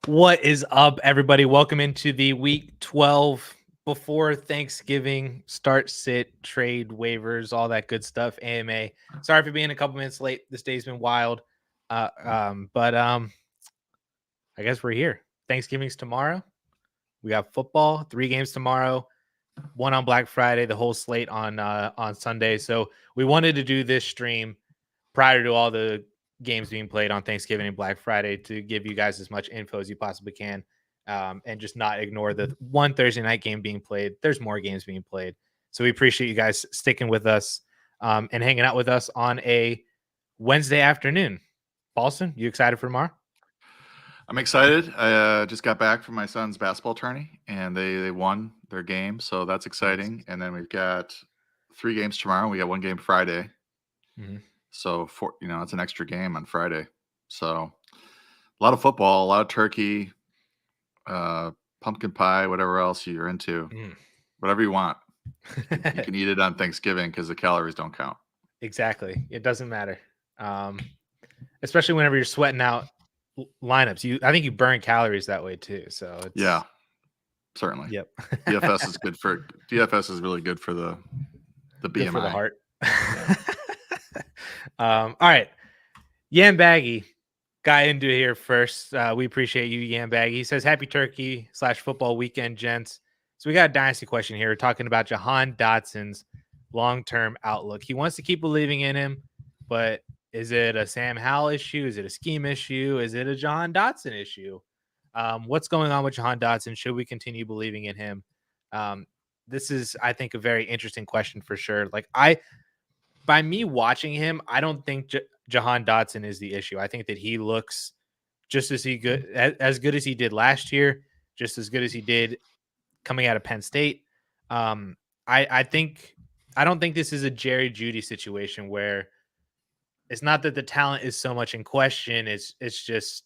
What is up, everybody? Welcome into the week 12 before Thanksgiving start, sit, trade, waivers, all that good stuff. AMA. Sorry for being a couple minutes late. This day's been wild. But I guess we're here. Thanksgiving's tomorrow. We got football, 3 games tomorrow, 1 on Black Friday, the whole slate on Sunday. So we wanted to do this stream prior to all the games being played on Thanksgiving and Black Friday to give you guys as much info as you possibly can, and just not ignore the one Thursday night game being played. There's more games being played. So we appreciate you guys sticking with us and hanging out with us on a Wednesday afternoon. Paulsen, you excited for tomorrow? I'm excited. I just got back from my son's basketball tourney, and they won their game, so that's exciting. And then we've got 3 games tomorrow. We got 1 game Friday. Mm-hmm. So, it's an extra game on Friday. So, a lot of football, a lot of turkey, pumpkin pie, whatever else you're into. Whatever you want. You can eat it on Thanksgiving because the calories don't count. Exactly. It doesn't matter. Especially whenever you're sweating out lineups. I think you burn calories that way too. So yeah, certainly. Yep. DFS is really good for the BMI. Good for the heart. All right. Yam Baggy got into it here first. We appreciate you, Yam Baggy. He says, happy turkey / football weekend, gents. So we got a dynasty question here. We're talking about Jahan Dotson's long-term outlook. He wants to keep believing in him, but is it a Sam Howell issue? Is it a scheme issue? Is it a Jahan Dotson issue? What's going on with Jahan Dotson? Should we continue believing in him? This is, I think, a very interesting question for sure. By me watching him, I don't think Jahan Dotson is the issue. I think that he looks just as good as he did last year, just as good as he did coming out of Penn State. I don't think this is a Jerry Jeudy situation where it's not that the talent is so much in question. It's just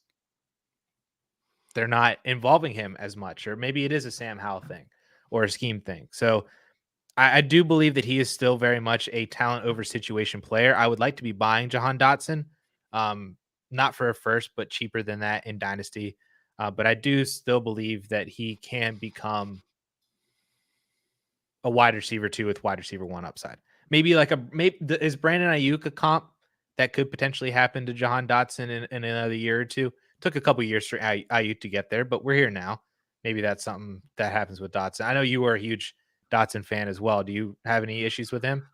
they're not involving him as much, or maybe it is a Sam Howell thing or a scheme thing. So I do believe that he is still very much a talent over situation player. I would like to be buying Jahan Dotson, not for a first, but cheaper than that in Dynasty. But I do still believe that he can become a wide receiver 2 with wide receiver 1 upside. Maybe is Brandon Ayuk a comp that could potentially happen to Jahan Dotson in another year or two? Took a couple years for Ayuk to get there, but we're here now. Maybe that's something that happens with Dotson. I know you were a huge Dotson fan as well. Do you have any issues with him?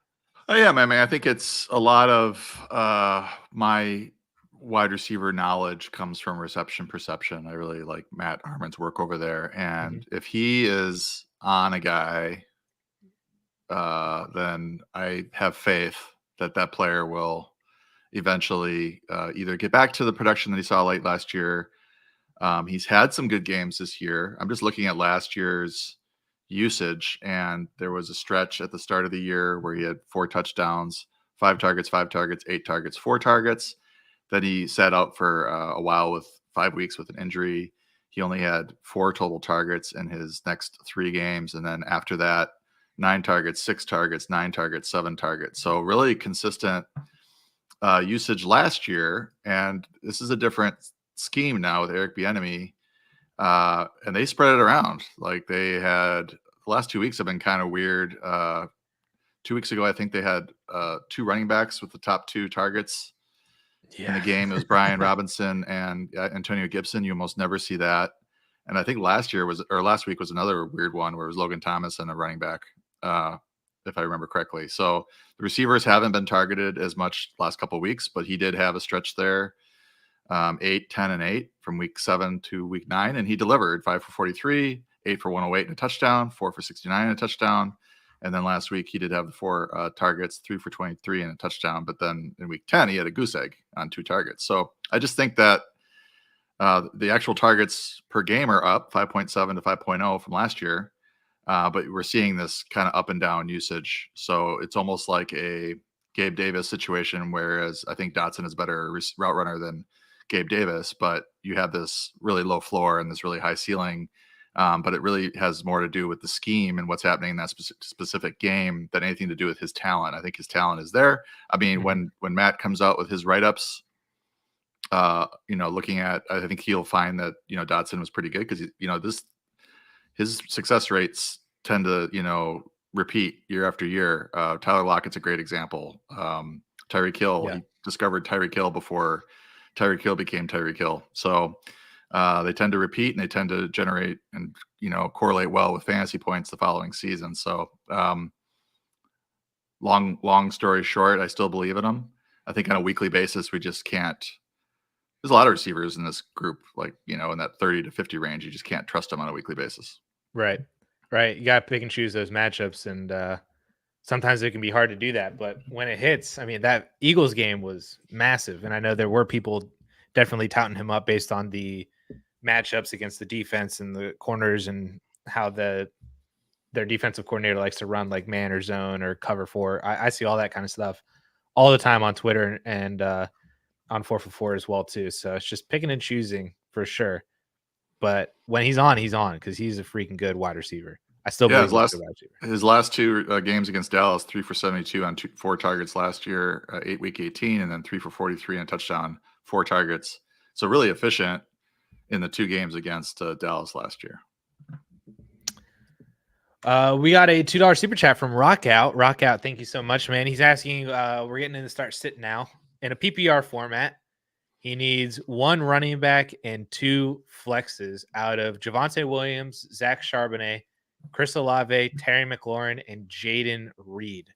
Oh, yeah, I mean, I think it's a lot of my wide receiver knowledge comes from reception perception. I really like Matt Harmon's work over there. And if he is on a guy, then I have faith that player will eventually either get back to the production that he saw late last year. He's had some good games this year. I'm just looking at last year's usage, and there was a stretch at the start of the year where he had 4 touchdowns, 5 targets, 8 targets, 4 targets. Then he sat out for a while with 5 weeks with an injury. He only had 4 total targets in his next 3 games. And then after that, 9 targets, 6 targets, 9 targets, 7 targets. So really consistent usage last year. And this is a different scheme now with Eric Bieniemy. And they spread it around. Like they had the last 2 weeks have been kind of weird. 2 weeks ago, I think they had 2 running backs with the top 2 targets in the game. It was Brian Robinson and Antonio Gibson. You almost never see that. And I think last week was another weird one where it was Logan Thomas and a running back, if I remember correctly. So the receivers haven't been targeted as much last couple of weeks, but he did have a stretch there. 8, 10, and 8 from week 7 to week 9. And he delivered 5 for 43, 8 for 108 and a touchdown, 4 for 69 and a touchdown. And then last week he did have the 4 targets, 3 for 23 and a touchdown. But then in week 10, he had a goose egg on 2 targets. So I just think that the actual targets per game are up 5.7 to 5.0 from last year. But we're seeing this kind of up and down usage. So it's almost like a Gabe Davis situation, whereas I think Dotson is better route runner than Gabe Davis, but you have this really low floor and this really high ceiling. But it really has more to do with the scheme and what's happening in that specific game than anything to do with his talent. I think his talent is there. I mean, when Matt comes out with his write-ups Looking at, I think he'll find that, Dotson was pretty good because, his success rates tend to, repeat year after year. Tyler Lockett's a great example. Tyreek Hill, he discovered Tyreek Hill before Tyreek Hill became Tyreek Hill. So they tend to repeat and they tend to generate and, correlate well with fantasy points the following season. So long story short, I still believe in them. I think on a weekly basis, we just can't. There's a lot of receivers in this group, like, in that 30 to 50 range. You just can't trust them on a weekly basis. Right. You got to pick and choose those matchups. And sometimes it can be hard to do that. But when it hits, I mean, that Eagles game was massive. And I know there were people definitely touting him up based on the matchups against the defense and the corners and how their defensive coordinator likes to run like man or zone or cover 4. I see all that kind of stuff all the time on Twitter and on 4for4 as well too. So it's just picking and choosing for sure. But when he's on because he's a freaking good wide receiver. I still believe his last 2 games against Dallas, 3 for 72 on 4 targets last year, week 18, and then 3 for 43 and a touchdown, 4 targets. So really efficient in the 2 games against Dallas last year. We got a $2 super chat from Rockout. Rockout, thank you so much, man. He's asking, we're getting in the start sit now in a PPR format. He needs 1 running back and 2 flexes out of Javonte Williams, Zach Charbonnet, Chris Olave, Terry McLaurin, and Jaden Reed.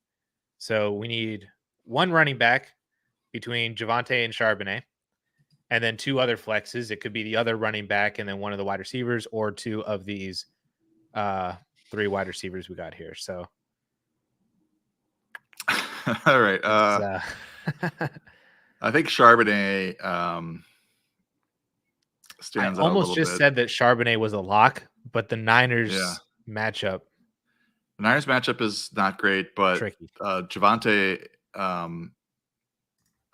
So we need 1 running back between Javonte and Charbonnet, and then 2 other flexes. It could be the other running back and then one of the wide receivers, or 2 of these 3 wide receivers we got here. So, all right. I think Charbonnet stands out a little bit. I almost just said that Charbonnet was a lock, but the Niners matchup. The Niners matchup is not great, but tricky. Javonte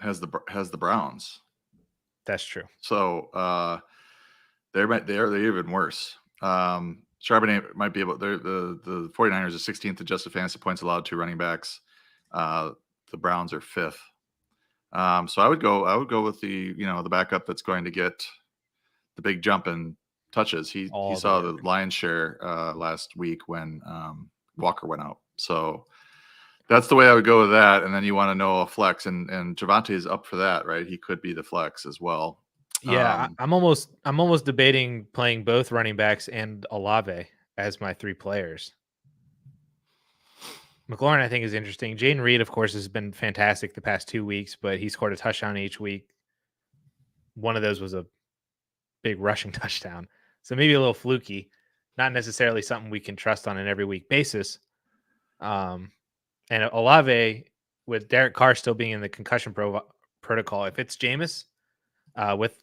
has the Browns. That's true. So they're even worse. Charbonnet might be able. The 49ers are 16th adjusted fantasy points allowed to running backs. The Browns are 5th. So I would go with the backup that's going to get the big jump in touches. He saw the lion's share last week when Walker went out. So that's the way I would go with that. And then you want to know a flex, and Javonte is up for that, right? He could be the flex as well. Yeah, I'm almost debating playing both running backs and Olave as my 3 players. McLaurin, I think, is interesting. Jaden Reed, of course, has been fantastic the past 2 weeks, but he scored a touchdown each week. One of those was a big rushing touchdown. So maybe a little fluky, not necessarily something we can trust on an every week basis. And Olave, with Derek Carr still being in the concussion protocol, if it's Jameis with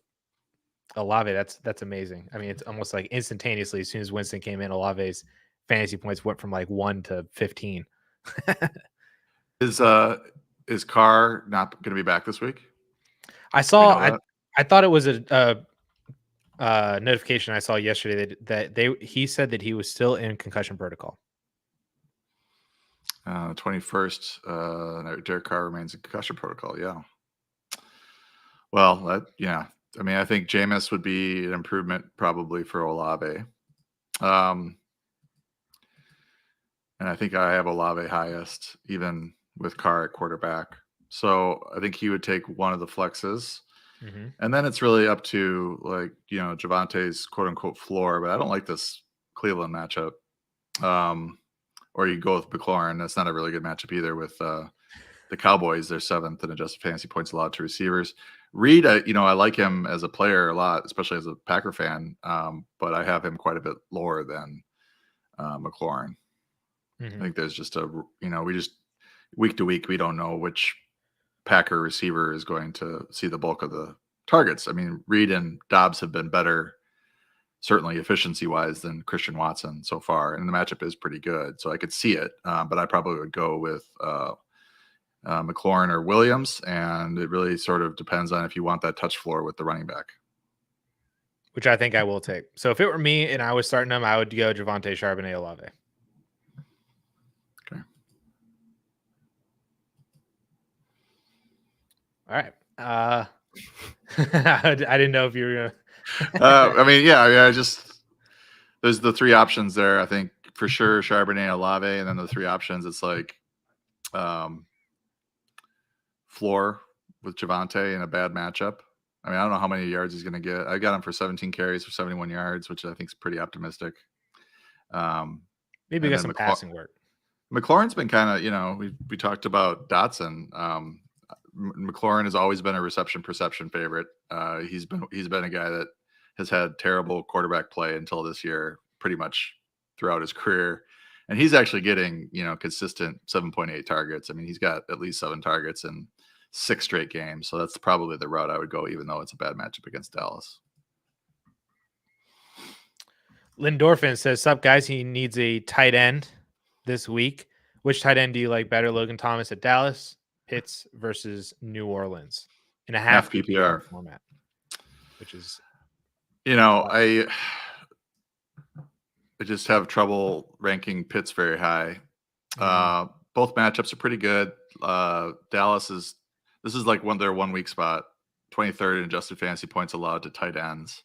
Olave, that's amazing. I mean, it's almost like instantaneously, as soon as Winston came in, Olave's fantasy points went from like 1 to 15. Is Carr not going to be back this week? I saw. I thought it was a notification I saw yesterday that he said that he was still in concussion protocol. 21st, Derek Carr remains in concussion protocol. Yeah. Well, I mean, I think Jameis would be an improvement probably for Olave. And I think I have Olave highest, even with Carr at quarterback. So I think he would take one of the flexes. Mm-hmm. And then it's really up to, like, Javonte's quote unquote floor. But I don't like this Cleveland matchup. Or you go with McLaurin. That's not a really good matchup either with the Cowboys. They're 7th in adjusted fantasy points allowed to receivers. Reed, I like him as a player a lot, especially as a Packer fan. But I have him quite a bit lower than McLaurin. Mm-hmm. I think there's just we just week to week, we don't know which Packer receiver is going to see the bulk of the targets. I mean, Reed and Dobbs have been better, certainly efficiency wise, than Christian Watson so far. And the matchup is pretty good. So I could see it. But I probably would go with McLaurin or Williams. And it really sort of depends on if you want that touch floor with the running back. Which I think I will take. So if it were me and I was starting them, I would go Javonte, Charbonnet, Olave. Okay. All right. I didn't know if you were I mean, I just there's the three options there. I think for sure Charbonnet, Olave, and then the three options. It's like floor with Javonte in a bad matchup. I mean, I don't know how many yards he's going to get. I got him for 17 carries for 71 yards, which I think is pretty optimistic. maybe get some passing work. McLaurin's been kind of, we talked about Dotson. McLaurin has always been a reception perception favorite. He's been a guy that has had terrible quarterback play until this year, pretty much throughout his career. And he's actually getting, consistent 7.8 targets. I mean, he's got at least 7 targets in 6 straight games. So that's probably the route I would go, even though it's a bad matchup against Dallas. Lindorfin says, "Sup guys, he needs a tight end this week. Which tight end do you like better? Logan Thomas at Dallas, Pitts versus New Orleans in a half PPR format," which is, I just have trouble ranking Pitts very high. Both matchups are pretty good. Dallas this is like their 1 week spot, 23rd in adjusted fantasy points allowed to tight ends.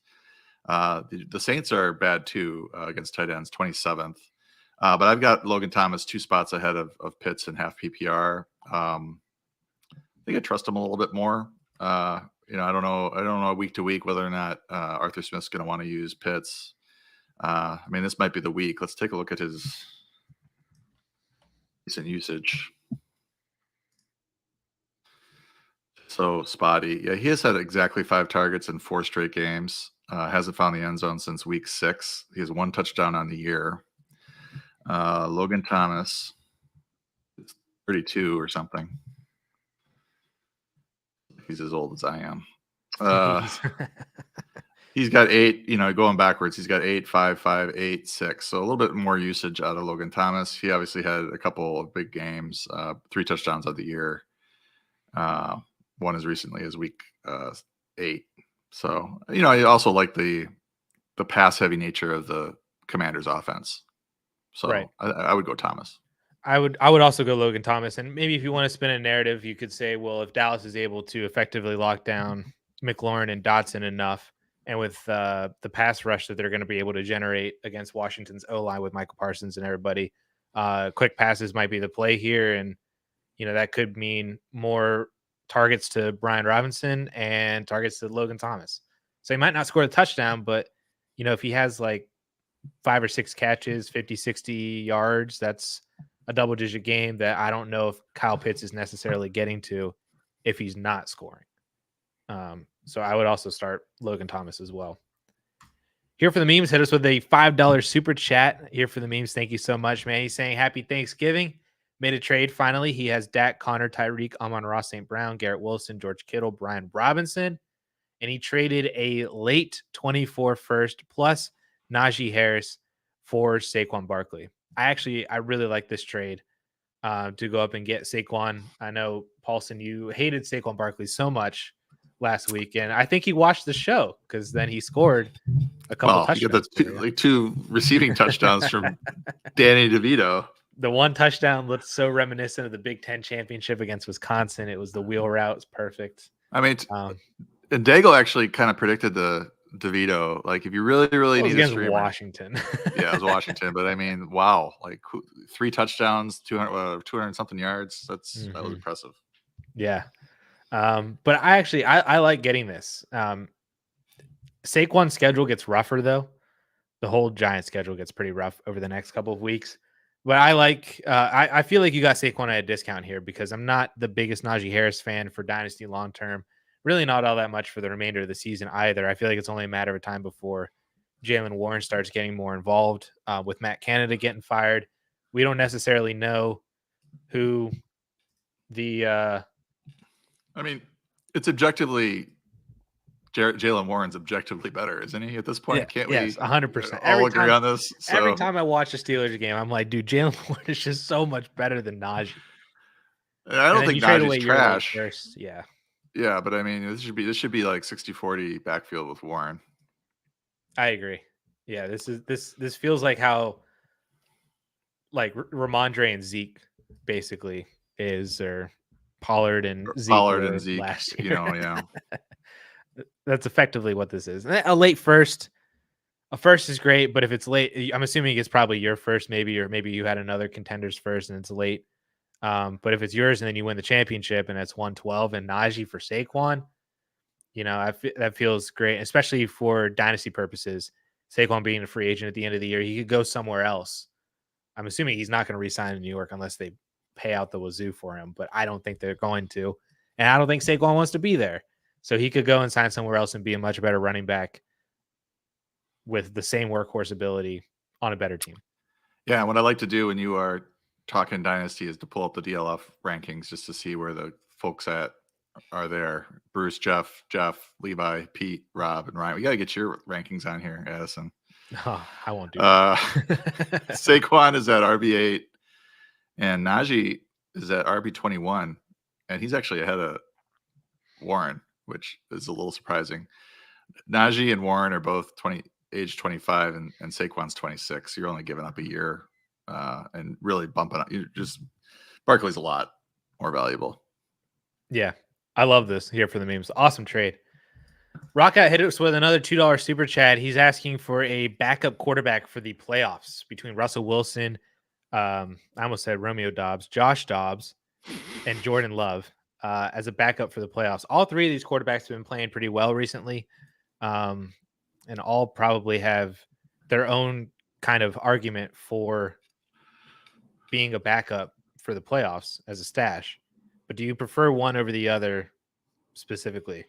The Saints are bad too against tight ends, 27th. But I've got Logan Thomas 2 spots ahead of Pitts in half PPR. I think I trust him a little bit more. I don't know week to week whether or not Arthur Smith's going to want to use Pitts. I mean, this might be the week. Let's take a look at his recent usage. So spotty. Yeah, he has had exactly 5 targets in 4 straight games. Hasn't found the end zone since week 6. He has 1 touchdown on the year. Logan Thomas is 32 or something. He's as old as I am. He's got 8, going backwards. He's got 8, 5, 5, 8, 6. So a little bit more usage out of Logan Thomas. He obviously had a couple of big games, 3 touchdowns of the year. One as recently as week 8. So, I also like the pass heavy nature of the Commanders offense. So right. I would go Thomas. I would also go Logan Thomas. And maybe if you want to spin a narrative, you could say, well, if Dallas is able to effectively lock down McLaurin and Dotson enough, and with the pass rush that they're going to be able to generate against Washington's O-line with Michael Parsons and everybody, quick passes might be the play here. And, that could mean more targets to Brian Robinson and targets to Logan Thomas. So he might not score a touchdown, but, if he has like 5 or 6 catches, 50, 60 yards, that's a double-digit game that I don't know if Kyle Pitts is necessarily getting to if he's not scoring. So I would also start Logan Thomas as well. Here for the memes, hit us with a $5 super chat. Here for the memes, thank you so much, man. He's saying happy Thanksgiving. Made a trade finally. He has Dak, Connor, Tyreek, Amon-Ra St. Brown, Garrett Wilson, George Kittle, Brian Robinson. And he traded a late 24 first plus Najee Harris for Saquon Barkley. I really like this trade to go up and get Saquon. I know, Paulsen, you hated Saquon Barkley so much last week, and I think he watched the show because then he scored a couple touchdowns. You got the 2 receiving touchdowns from Danny DeVito. The 1 touchdown looked so reminiscent of the Big Ten championship against Wisconsin. It was the wheel route. It was perfect. I mean, and Daigle actually kind of predicted the DeVito. Like, if you really, really need a streamer, Washington. Yeah, it was Washington. But I mean, wow, like 3 touchdowns, 200 something yards. That was impressive. Yeah. But I like getting this. Saquon's schedule gets rougher though. The whole Giants schedule gets pretty rough over the next couple of weeks. But I like, I feel like you got Saquon at a discount here because I'm not the biggest Najee Harris fan for Dynasty long term. Really not all that much for the remainder of the season either. I feel like it's only a matter of time before Jaylen Warren starts getting more involved with Matt Canada getting fired. We don't necessarily know who the I mean, it's objectively Jaylen Warren's objectively better, isn't he? At this point, can't we? Yes, 100%. All agree on this. So. Every time I watch a Steelers game, I'm like, dude, Jaylen Warren is just so much better than Najee. I don't think Najee's trash. Yeah. Yeah, but I mean, this should be like 60-40 backfield with Warren. I agree. Yeah, this feels like how like Ramondre and Zeke basically is, or Pollard and Zeke last year. Yeah. That's effectively what this is. A late first. A first is great, but if it's late, I'm assuming it's probably your first, maybe, or maybe you had another contender's first and it's late. But if it's yours and then you win the championship and it's 112 and Najee for Saquon, that feels great, especially for dynasty purposes. Saquon being a free agent at the end of the year, he could go somewhere else. I'm assuming he's not going to re-sign in New York unless they pay out the wazoo for him, but I don't think they're going to. And I don't think Saquon wants to be there. So he could go and sign somewhere else and be a much better running back with the same workhorse ability on a better team. Yeah, what I like to do when you are talking dynasty is to pull up the DLF rankings just to see where the folks are there. Bruce, Jeff, Levi, Pete, Rob, and Ryan. We got to get your rankings on here, Addison. Oh, I won't do that. Saquon is at RB8 and Najee is at RB21, and he's actually ahead of Warren, which is a little surprising. Najee and Warren are both age 25 and Saquon's 26. You're only giving up a year and really bumping up. Barkley's a lot more valuable. Yeah, I love this here for the memes. Awesome trade. Rockout hit us with another $2 super chat. He's asking for a backup quarterback for the playoffs between Russell Wilson, I almost said Romeo Dobbs, Josh Dobbs, and Jordan Love as a backup for the playoffs. All three of these quarterbacks have been playing pretty well recently. And all probably have their own kind of argument for being a backup for the playoffs as a stash. But do you prefer one over the other specifically?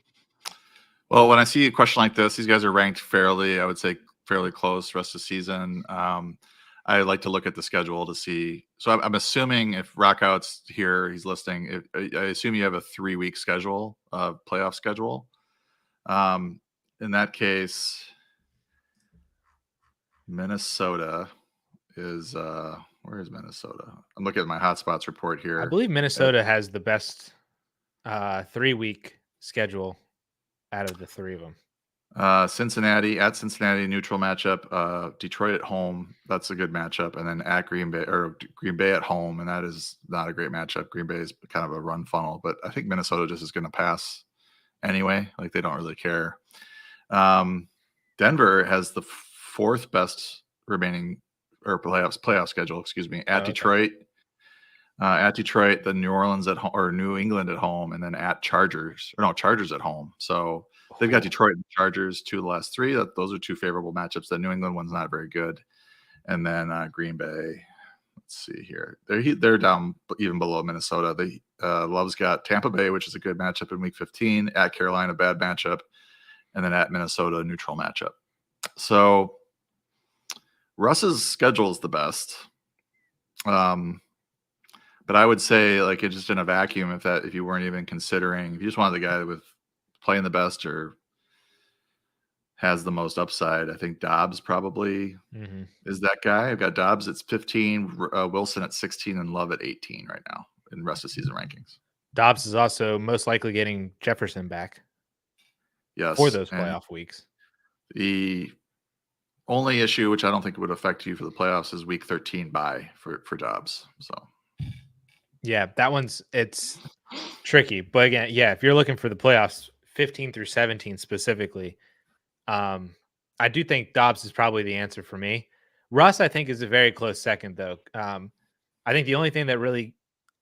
Well, when I see a question like this, these guys are ranked fairly, I would say fairly close rest of the season. I like to look at the schedule to see. So I'm assuming if Rockout's here, he's listing, I assume you have a 3-week schedule, playoff schedule. In that case, Minnesota is where is Minnesota? I'm looking at my hotspots report here. I believe Minnesota has the best 3-week schedule out of the three of them. Cincinnati, neutral matchup. Detroit at home, that's a good matchup. And then at Green Bay at home, and that is not a great matchup. Green Bay is kind of a run funnel, but I think Minnesota just is going to pass anyway. Like, they don't really care. Denver has the 4th best remaining playoff schedule, excuse me, at Detroit, the New Orleans at home, or New England at home, and then at Chargers at home. So they've got Detroit and Chargers, 2 of the last 3. Those are 2 favorable matchups. The New England one's not very good. And then Green Bay, let's see here. They're down even below Minnesota. Love's got Tampa Bay, which is a good matchup in week 15, at Carolina, bad matchup, and then at Minnesota, neutral matchup. So Russ's schedule is the best. But I would say, like, it's just in a vacuum, if you weren't even considering, if you just wanted the guy with playing the best or has the most upside, I think Dobbs probably is that guy. I've got Dobbs at 15, Wilson at 16, and Love at 18 right now in rest of season rankings. Dobbs is also most likely getting Jefferson back. Yes, for those playoff weeks. The only issue, which I don't think would affect you for the playoffs, is week 13 bye for Dobbs. So yeah, it's tricky. But again, yeah, if you're looking for the playoffs, 15 through 17 specifically, I do think Dobbs is probably the answer for me. Russ, I think, is a very close second, though. I think the only thing that really,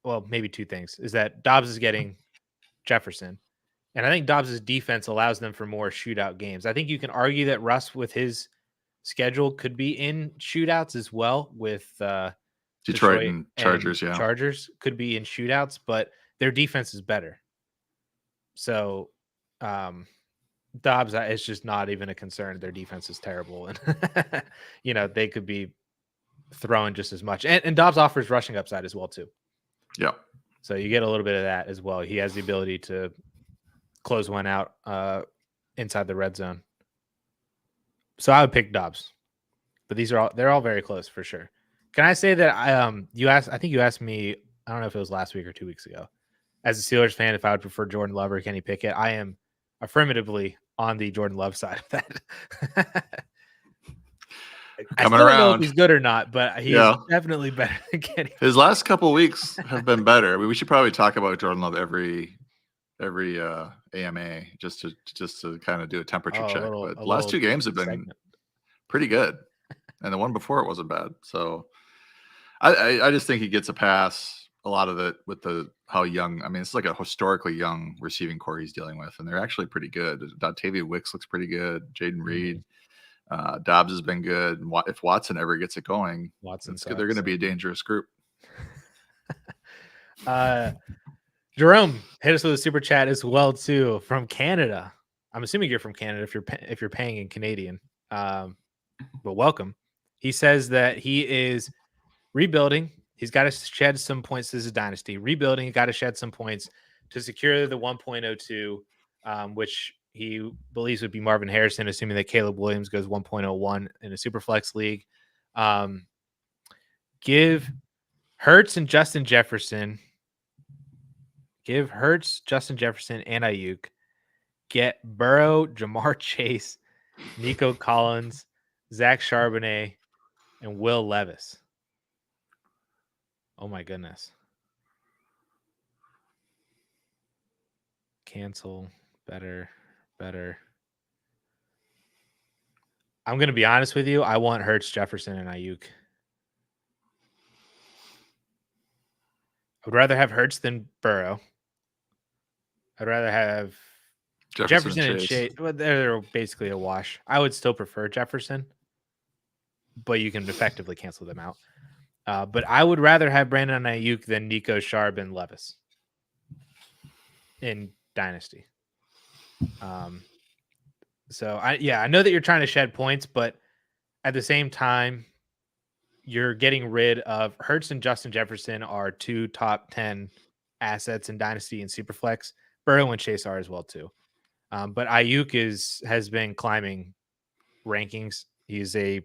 well, maybe 2 things, is that Dobbs is getting Jefferson. And I think Dobbs' defense allows them for more shootout games. I think you can argue that Russ, with his schedule, could be in shootouts as well with Detroit and Chargers. Yeah, Chargers could be in shootouts, but their defense is better. So Dobbs is just not even a concern. Their defense is terrible. And, they could be throwing just as much. And Dobbs offers rushing upside as well, too. Yeah. So you get a little bit of that as well. He has the ability to close one out inside the red zone. So I would pick Dobbs, but they're all very close for sure. Can I say that I think you asked me, I don't know if it was last week or 2 weeks ago, as a Steelers fan, if I would prefer Jordan Love or Kenny Pickett. I am affirmatively on the Jordan Love side of that. I still don't know if he's good or not, but he's definitely better than Kenny. His last couple of weeks have been better. I mean, we should probably talk about Jordan Love every AMA just to kind of do a temperature check. But the a last little 2 games have been segment. pretty good, and the one before it wasn't bad. So I just think he gets a pass. A lot of it with how young. I mean, it's like a historically young receiving core he's dealing with, and they're actually pretty good. Dontavia Wicks looks pretty good. Jaden Reed, Dobbs has been good. And if Watson ever gets it going, Watson's they're going to be a dangerous group. Jerome hit us with a super chat as well too from Canada. I'm assuming you're from Canada if you're paying in Canadian. But welcome. He says that he is rebuilding. He's got to shed some points. This is Dynasty. Rebuilding, he got to shed some points to secure the 1.02, which he believes would be Marvin Harrison, assuming that Caleb Williams goes 1.01 in a Superflex league. Give Hurts and Justin Jefferson. Give Hurts, Justin Jefferson, and Ayuk. Get Burrow, Jamar Chase, Nico Collins, Zach Charbonnet, and Will Levis. Oh my goodness. Cancel. Better. I'm going to be honest with you. I want Hurts, Jefferson, and Ayuk. I would rather have Hurts than Burrow. I'd rather have Jefferson and Chase. Well, they're basically a wash. I would still prefer Jefferson, but you can effectively cancel them out. But I would rather have Brandon Ayuk than Nico, Sharp, and Levis in Dynasty. So I know that you're trying to shed points, but at the same time, you're getting rid of Hurts and Justin Jefferson are 2 top 10 assets in Dynasty and Superflex. Burrow and Chase are as well too. But Ayuk has been climbing rankings. He's a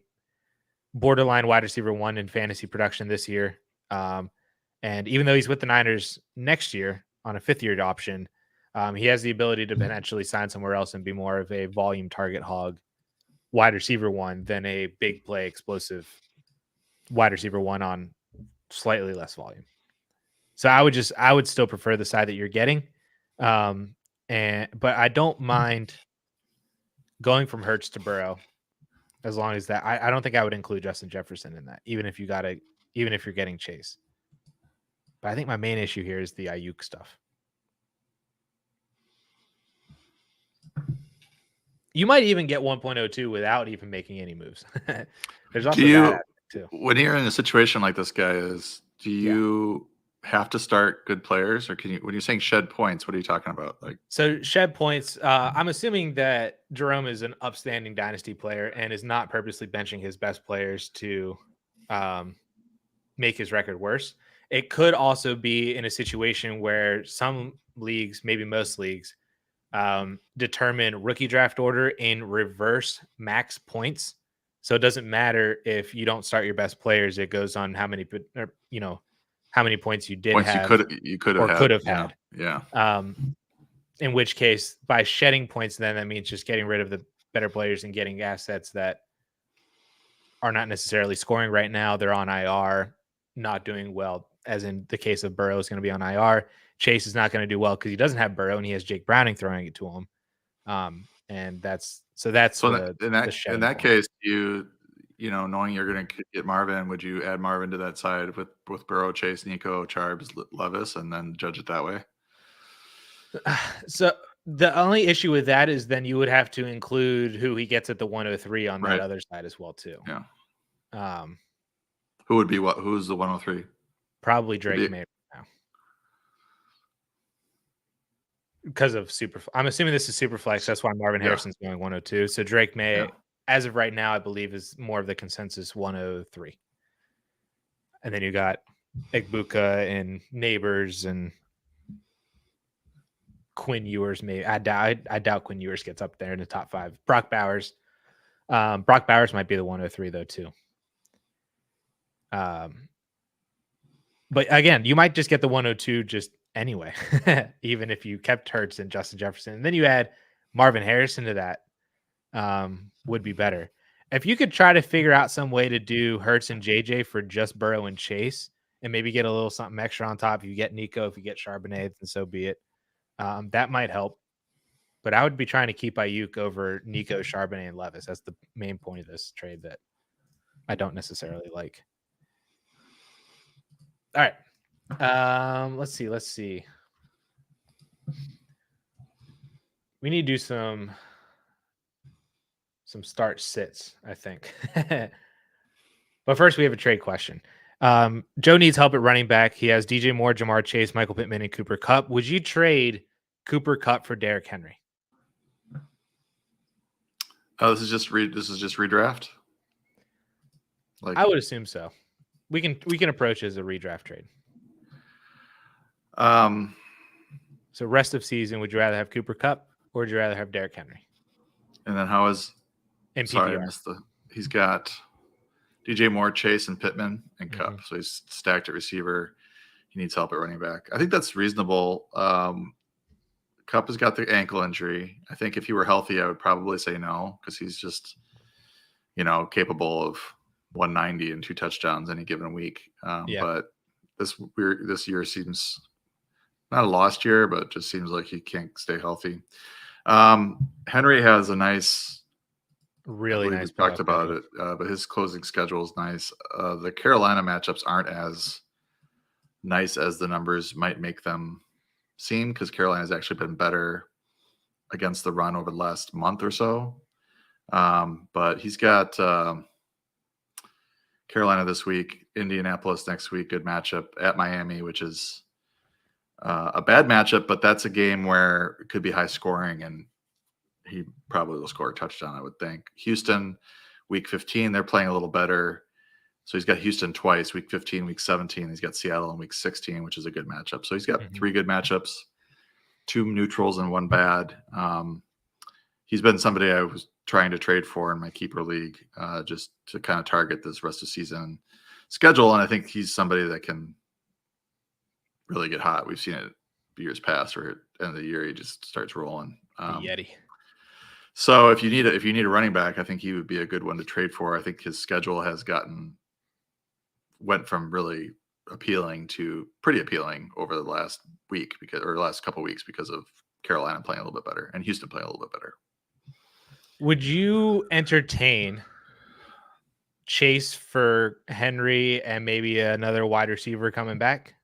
borderline wide receiver 1 in fantasy production this year. And even though he's with the Niners next year on a 5th-year option, he has the ability to potentially sign somewhere else and be more of a volume target hog wide receiver 1 than a big play explosive wide receiver 1 on slightly less volume. So I would still prefer the side that you're getting. But I don't mind going from Hurts to Burrow as long as that I don't think I would include Justin Jefferson in that, even if you're getting Chase. But I think my main issue here is the Ayuk stuff. You might even get 1.02 without even making any moves. There's also that too. When you're in a situation like this guy is, do you have to start good players, or when you're saying shed points, what are you talking about? So shed points. I'm assuming that Jerome is an upstanding Dynasty player and is not purposely benching his best players to make his record worse. It could also be in a situation where some leagues, maybe most leagues, determine rookie draft order in reverse max points. So it doesn't matter if you don't start your best players. It goes on how many points you did have, you could have had. Yeah. In which case, by shedding points, then that means just getting rid of the better players and getting assets that are not necessarily scoring right now. They're on IR, not doing well. As in the case of Burrow is going to be on IR. Chase is not going to do well because he doesn't have Burrow and he has Jake Browning throwing it to him. And that's in that case, you knowing you're going to get Marvin, would you add Marvin to that side with Burrow, Chase, Nico, Charbs, Levis, and then judge it that way? So the only issue with that is then you would have to include who he gets at the 103 on that other side as well too. Yeah. Who would be what? Who's the 103? Probably Drake May now. Because of I'm assuming this is Superflex. That's why Marvin Harrison's going 102. So Drake May, as of right now, I believe is more of the consensus 103. And then you got Egbuka and Neighbors and Quinn Ewers. Maybe I doubt Quinn Ewers gets up there in the top 5. Brock Bowers might be the 103 though too. But again, you might just get the 102 just anyway, even if you kept Hurts and Justin Jefferson. And then you add Marvin Harrison to that, would be better. If you could try to figure out some way to do Hurts and JJ for just Burrow and Chase and maybe get a little something extra on top. If you get Nico, if you get Charbonnet, then so be it. That might help. but I would be trying to keep Ayuk over Nico, Charbonnet, and Levis. That's the main point of this trade that I don't necessarily like. All right. Let's see. We need to do some start sits, I think. But first, we have a trade question. Joe needs help at running back. He has DJ Moore, Jamar Chase, Michael Pittman, and Cooper Kupp. Would you trade Cooper Kupp for Derrick Henry? Oh, this is just redraft. Like, I would assume so. We can approach it as a redraft trade. So rest of season, would you rather have Cooper Kupp or would you rather have Derrick Henry? And then how is? In sorry, PPR. I missed he's got DJ Moore, Chase, and Pittman, and Kupp. So he's stacked at receiver. He needs help at running back. I think that's reasonable. Kupp has got the ankle injury. I think if he were healthy, I would probably say no, because he's just, capable of 190 and 2 touchdowns any given week. But this year seems not a lost year, but just seems like he can't stay healthy. Henry has a nice, really nice. We talked about it, but his closing schedule is nice. The Carolina matchups aren't as nice as the numbers might make them seem, because Carolina has actually been better against the run over the last month or so. But he's got Carolina this week, Indianapolis next week, good matchup at Miami, which is a bad matchup, but that's a game where it could be high scoring, and he probably will score a touchdown, I would think. Houston, week 15, they're playing a little better. So he's got Houston twice, week 15, week 17. He's got Seattle in week 16, which is a good matchup. So he's got 3 good matchups, 2 neutrals and 1 bad. He's been somebody I was trying to trade for in my keeper league, just to kind of target this rest of season schedule. And I think he's somebody that can really get hot. We've seen it years past, where at the end of the year he just starts rolling. Yeti. So if you need a running back, I think he would be a good one to trade for. I think his schedule has went from really appealing to pretty appealing over the last week, last couple of weeks, because of Carolina playing a little bit better and Houston playing a little bit better. Would you entertain Chase for Henry and maybe another wide receiver coming back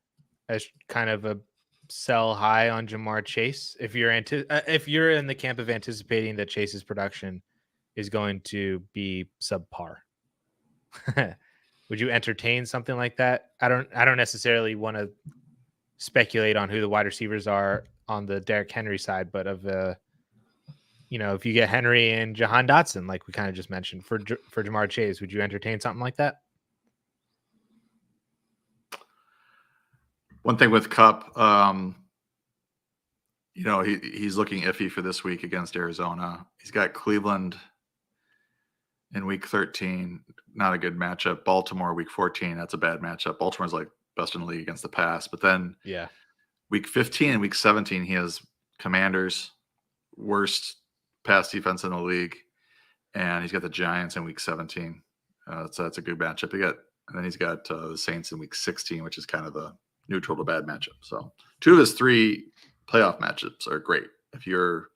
as kind of a sell high on Jamar Chase if you're in the camp of anticipating that Chase's production is going to be subpar? Would you entertain something like that? I don't necessarily want to speculate on who the wide receivers are on the Derrick Henry side, but if you get Henry and Jahan Dotson, like we kind of just mentioned, for Jamar Chase, would you entertain something like that? One thing with Kupp, he's looking iffy for this week against Arizona. He's got Cleveland in week 13, not a good matchup. Baltimore week 14, that's a bad matchup. Baltimore's like best in the league against the pass. But then week 15 and week 17, he has Commanders, worst pass defense in the league, and he's got the Giants in week 17. So that's a good matchup. And then he's got the Saints in week 16, which is kind of a neutral to bad matchup. So 2 of his 3 playoff matchups are great. If you're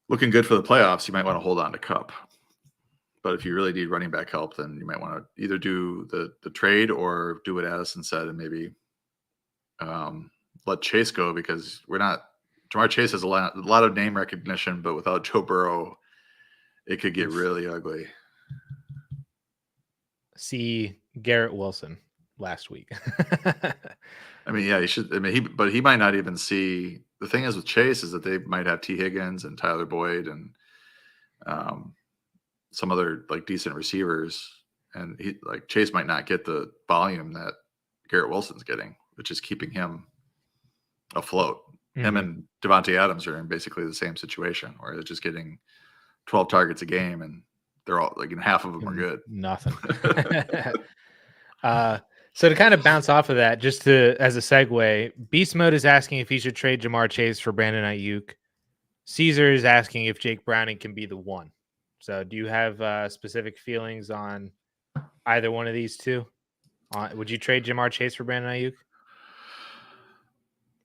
looking good for the playoffs, you might want to hold on to Kupp. But if you really need running back help, then you might want to either do the trade or do what Addison said and maybe let Chase go, because Jamar Chase has a lot of name recognition, but without Joe Burrow, it could get really ugly. See Garrett Wilson last week. I mean, yeah, he should. I mean, he might not even see. The thing is with Chase is that they might have T. Higgins and Tyler Boyd and some other like decent receivers, and Chase might not get the volume that Garrett Wilson's getting, which is keeping him afloat. Him and Devontae Adams are in basically the same situation, where they're just getting 12 targets a game, and they're all like, and half of them are good. Nothing. So to kind of bounce off of that, just as a segue, Beast Mode is asking if he should trade Jamar Chase for Brandon Ayuk. Caesar is asking if Jake Browning can be the one. So do you have specific feelings on either one of these two? Would you trade Jamar Chase for Brandon Ayuk?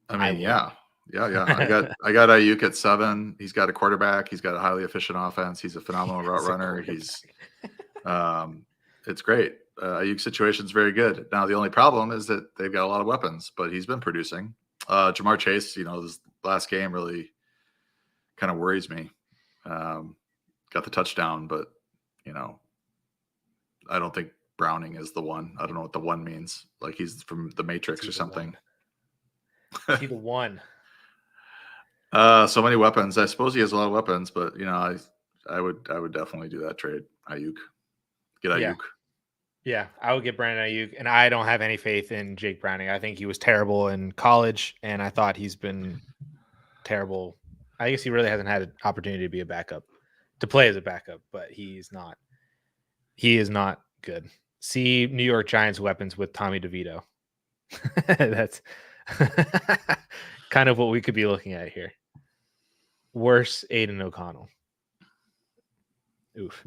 I mean, yeah. Yeah. I got Ayuk at 7. He's got a quarterback. He's got a highly efficient offense. He's a phenomenal route runner. It's great. Ayuk's situation is very good. Now the only problem is that they've got a lot of weapons, but he's been producing. Jamar Chase, this last game really kind of worries me. Got the touchdown, but I don't think Browning is the one. I don't know what the one means. Like he's from the Matrix or something. Is he the one? So many weapons. I suppose he has a lot of weapons, but I would definitely do that trade. Ayuk. Get Ayuk. Yeah, I would get Brandon Ayuk, and I don't have any faith in Jake Browning. I think he was terrible in college, and I thought he's been terrible. I guess he really hasn't had an opportunity to be a backup, to play as a backup, but he is not good. See New York Giants weapons with Tommy DeVito. That's kind of what we could be looking at here. Worse, Aiden O'Connell. Oof.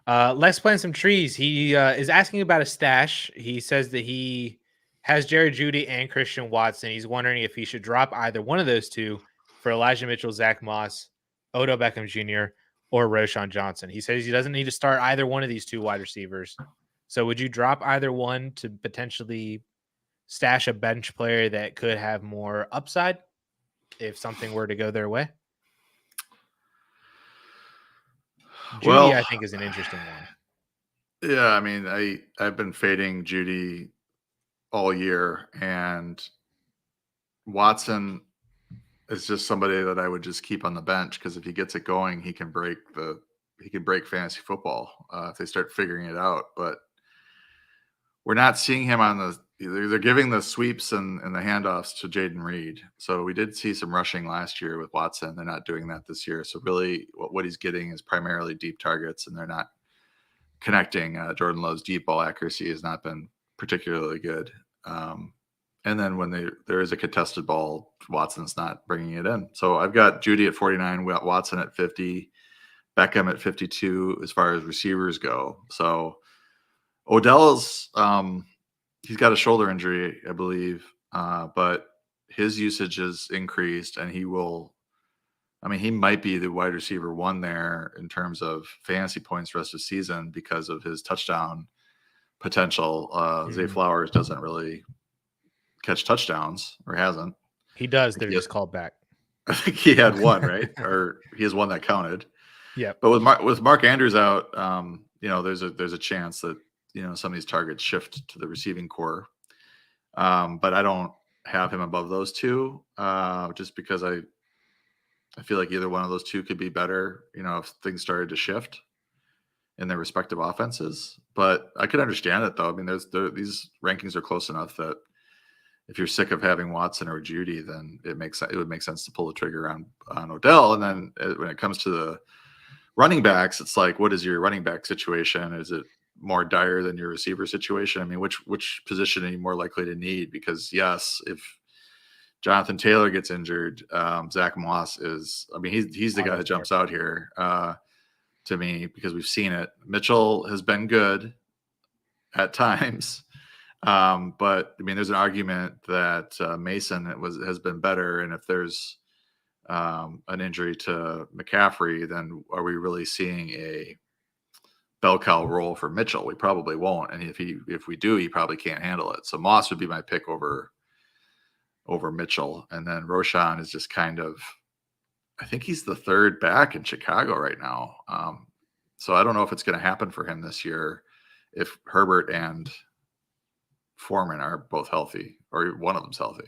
Let's plant some trees. He is asking about a stash. He says that he has Jerry Jeudy and Christian Watson. He's wondering if he should drop either one of those two for Elijah Mitchell, Zach Moss, Odell Beckham Jr., or Roschon Johnson. He says he doesn't need to start either one of these two wide receivers. So would you drop either one to potentially stash a bench player that could have more upside if something were to go their way? Jeudy, I think, is an interesting one. Yeah, I mean, I've been fading Jeudy all year, and Watson is just somebody that I would just keep on the bench because if he gets it going, he can break fantasy football if they start figuring it out. But we're not seeing him on the. They're giving the sweeps and the handoffs to Jaden Reed. So we did see some rushing last year with Watson. They're not doing that this year. So really what he's getting is primarily deep targets, and they're not connecting. Jordan Love's deep ball accuracy has not been particularly good. And then when there is a contested ball, Watson's not bringing it in. So I've got Jeudy at 49, Watson at 50, Beckham at 52 as far as receivers go. So Odell's he's got a shoulder injury, I believe, but his usage is increased, and he might be the wide receiver one there in terms of fantasy points the rest of the season because of his touchdown potential. Zay Flowers doesn't really catch touchdowns, or hasn't. He does. They're just called back. I think he had one, right? Or he has one that counted. Yeah. But with Mark Andrews out, there's a chance that some of these targets shift to the receiving core. But I don't have him above those two, just because I feel like either one of those two could be better, if things started to shift in their respective offenses. But I could understand it, though. I mean, these rankings are close enough that if you're sick of having Watson or Jeudy, then it would make sense to pull the trigger on Odell. And then when it comes to the running backs, it's like, what is your running back situation? Is it more dire than your receiver situation? I mean, which position are you more likely to need? Because yes, if Jonathan Taylor gets injured, Zach Moss is. I mean, he's the guy that jumps out here to me because we've seen it. Mitchell has been good at times, but I mean, there's an argument that Mason has been better, and if there's an injury to McCaffrey, then are we really seeing a bell cow role for Mitchell? We probably won't, and if we do, he probably can't handle it. So Moss would be my pick over Mitchell, and then Roschon is just kind of, I think he's the third back in Chicago right now. So I don't know if it's going to happen for him this year if Herbert and Foreman are both healthy, or one of them's healthy.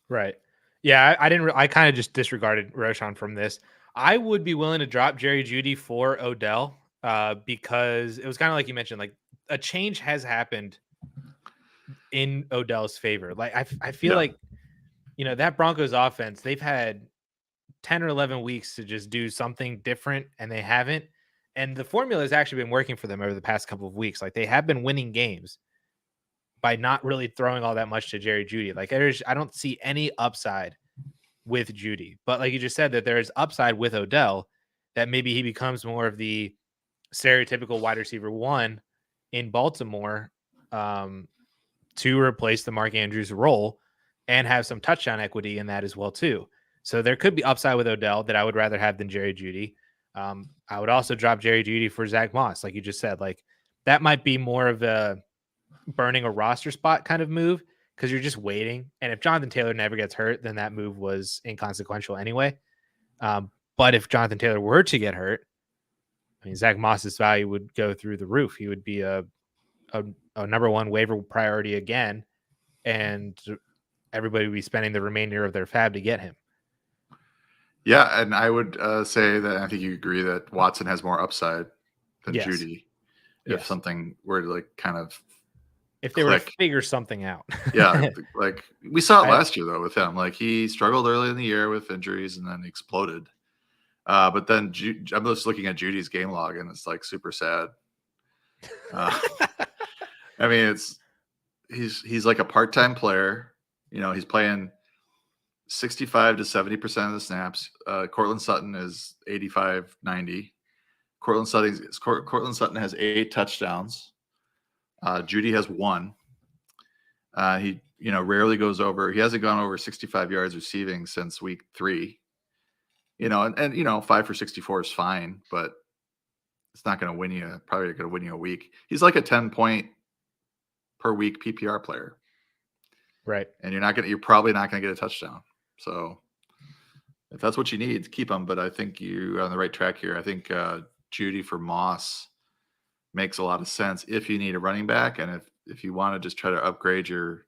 Right. Yeah, I kind of just disregarded Roschon from this. I would be willing to drop Jerry Jeudy for Odell because it was kind of like you mentioned, like a change has happened in Odell's favor. Like I feel like, that Broncos offense, they've had 10 or 11 weeks to just do something different, and they haven't. And the formula has actually been working for them over the past couple of weeks. Like they have been winning games by not really throwing all that much to Jerry Jeudy. Like I don't see any upside with Jeudy, but like you just said, that there is upside with Odell, that maybe he becomes more of the stereotypical wide receiver one in Baltimore to replace the Mark Andrews role. and have some touchdown equity in that as well too. So there could be upside with Odell that I would rather have than Jerry Jeudy. I would also drop Jerry Jeudy for Zach Moss, like you just said. Like that might be more of a burning a roster spot kind of move because you're just waiting. And if Jonathan Taylor never gets hurt, then that move was inconsequential anyway. But if Jonathan Taylor were to get hurt, I mean, Zach Moss's value would go through the roof. He would be a number one waiver priority again, and everybody would be spending the remainder of their fab to get him. Yeah, and I would say that I think you agree that Watson has more upside than Jeudy. If something were to like kind of if they were to figure something out. Yeah, like we saw it last year though with him. Like he struggled early in the year with injuries and then exploded. But then I'm just looking at Judy's game log and it's like super sad. I mean, he's like a part-time player. You know, he's playing 65 to 70% of the snaps. Cortland Sutton is 85, 90. Cortland Sutton has 8 touchdowns. Jeudy has 1. He, rarely goes over. He hasn't gone over 65 yards receiving since week 3. And 5 for 64 is fine, but it's not going to win you. Probably going to win you a week. He's like a 10-point per week PPR player, right? And you're probably not going to get a touchdown. So if that's what you need, keep him. But I think you're on the right track here. I think Jeudy for Moss makes a lot of sense if you need a running back, and if you want to just try to upgrade your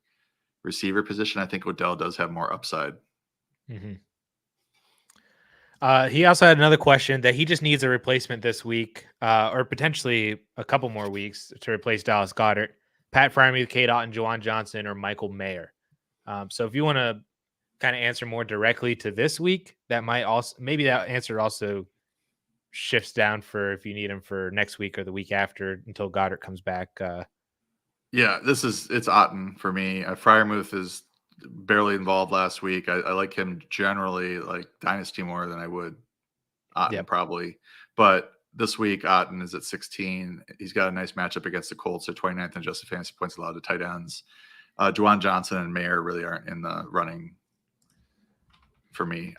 receiver position, I think Odell does have more upside. Mm-hmm. He also had another question that he just needs a replacement this week, or potentially a couple more weeks to replace Dallas Goedert. Pat Freiermuth, Cade Otton, Juwan Johnson, or Michael Mayer. So if you want to kind of answer more directly to this week, that might also, maybe that answer also shifts down for if you need him for next week or the week after until Goddard comes back. Yeah, it's Otton for me. Freiermuth is barely involved last week. I like him generally, like Dynasty more than I would Otton probably. But this week, Otton is at 16. He's got a nice matchup against the Colts. They're 29th in adjusted fantasy points allowed to tight ends. Juwan Johnson and Mayer really aren't in the running for me.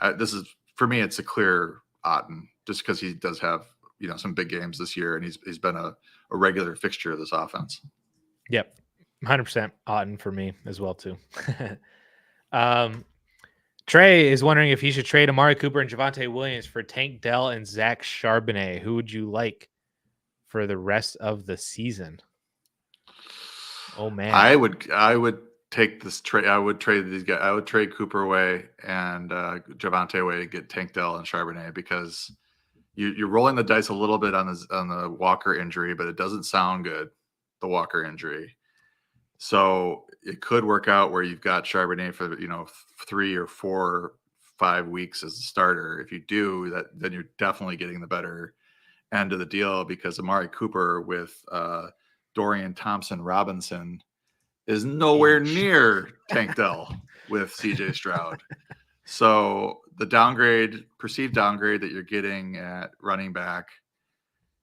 For me, it's a clear Otton just because he does have some big games this year, and he's been a regular fixture of this offense. Yep, 100% Otton for me as well too. Trey is wondering if he should trade Amari Cooper and Javonte Williams for Tank Dell and Zach Charbonnet. Who would you like for the rest of the season? Oh man, I would take this trade. I would trade these guys. I would trade Cooper away and Javonte away and get Tank Dell and Charbonnet because you're rolling the dice a little bit on the Walker injury, but it doesn't sound good. The Walker injury. So it could work out where you've got Charbonnet for 3 or 4, 5 weeks as a starter. If you do that, then you're definitely getting the better end of the deal because Amari Cooper with Dorian Thompson-Robinson is nowhere near Tank Dell with CJ Stroud. So the perceived downgrade that you're getting at running back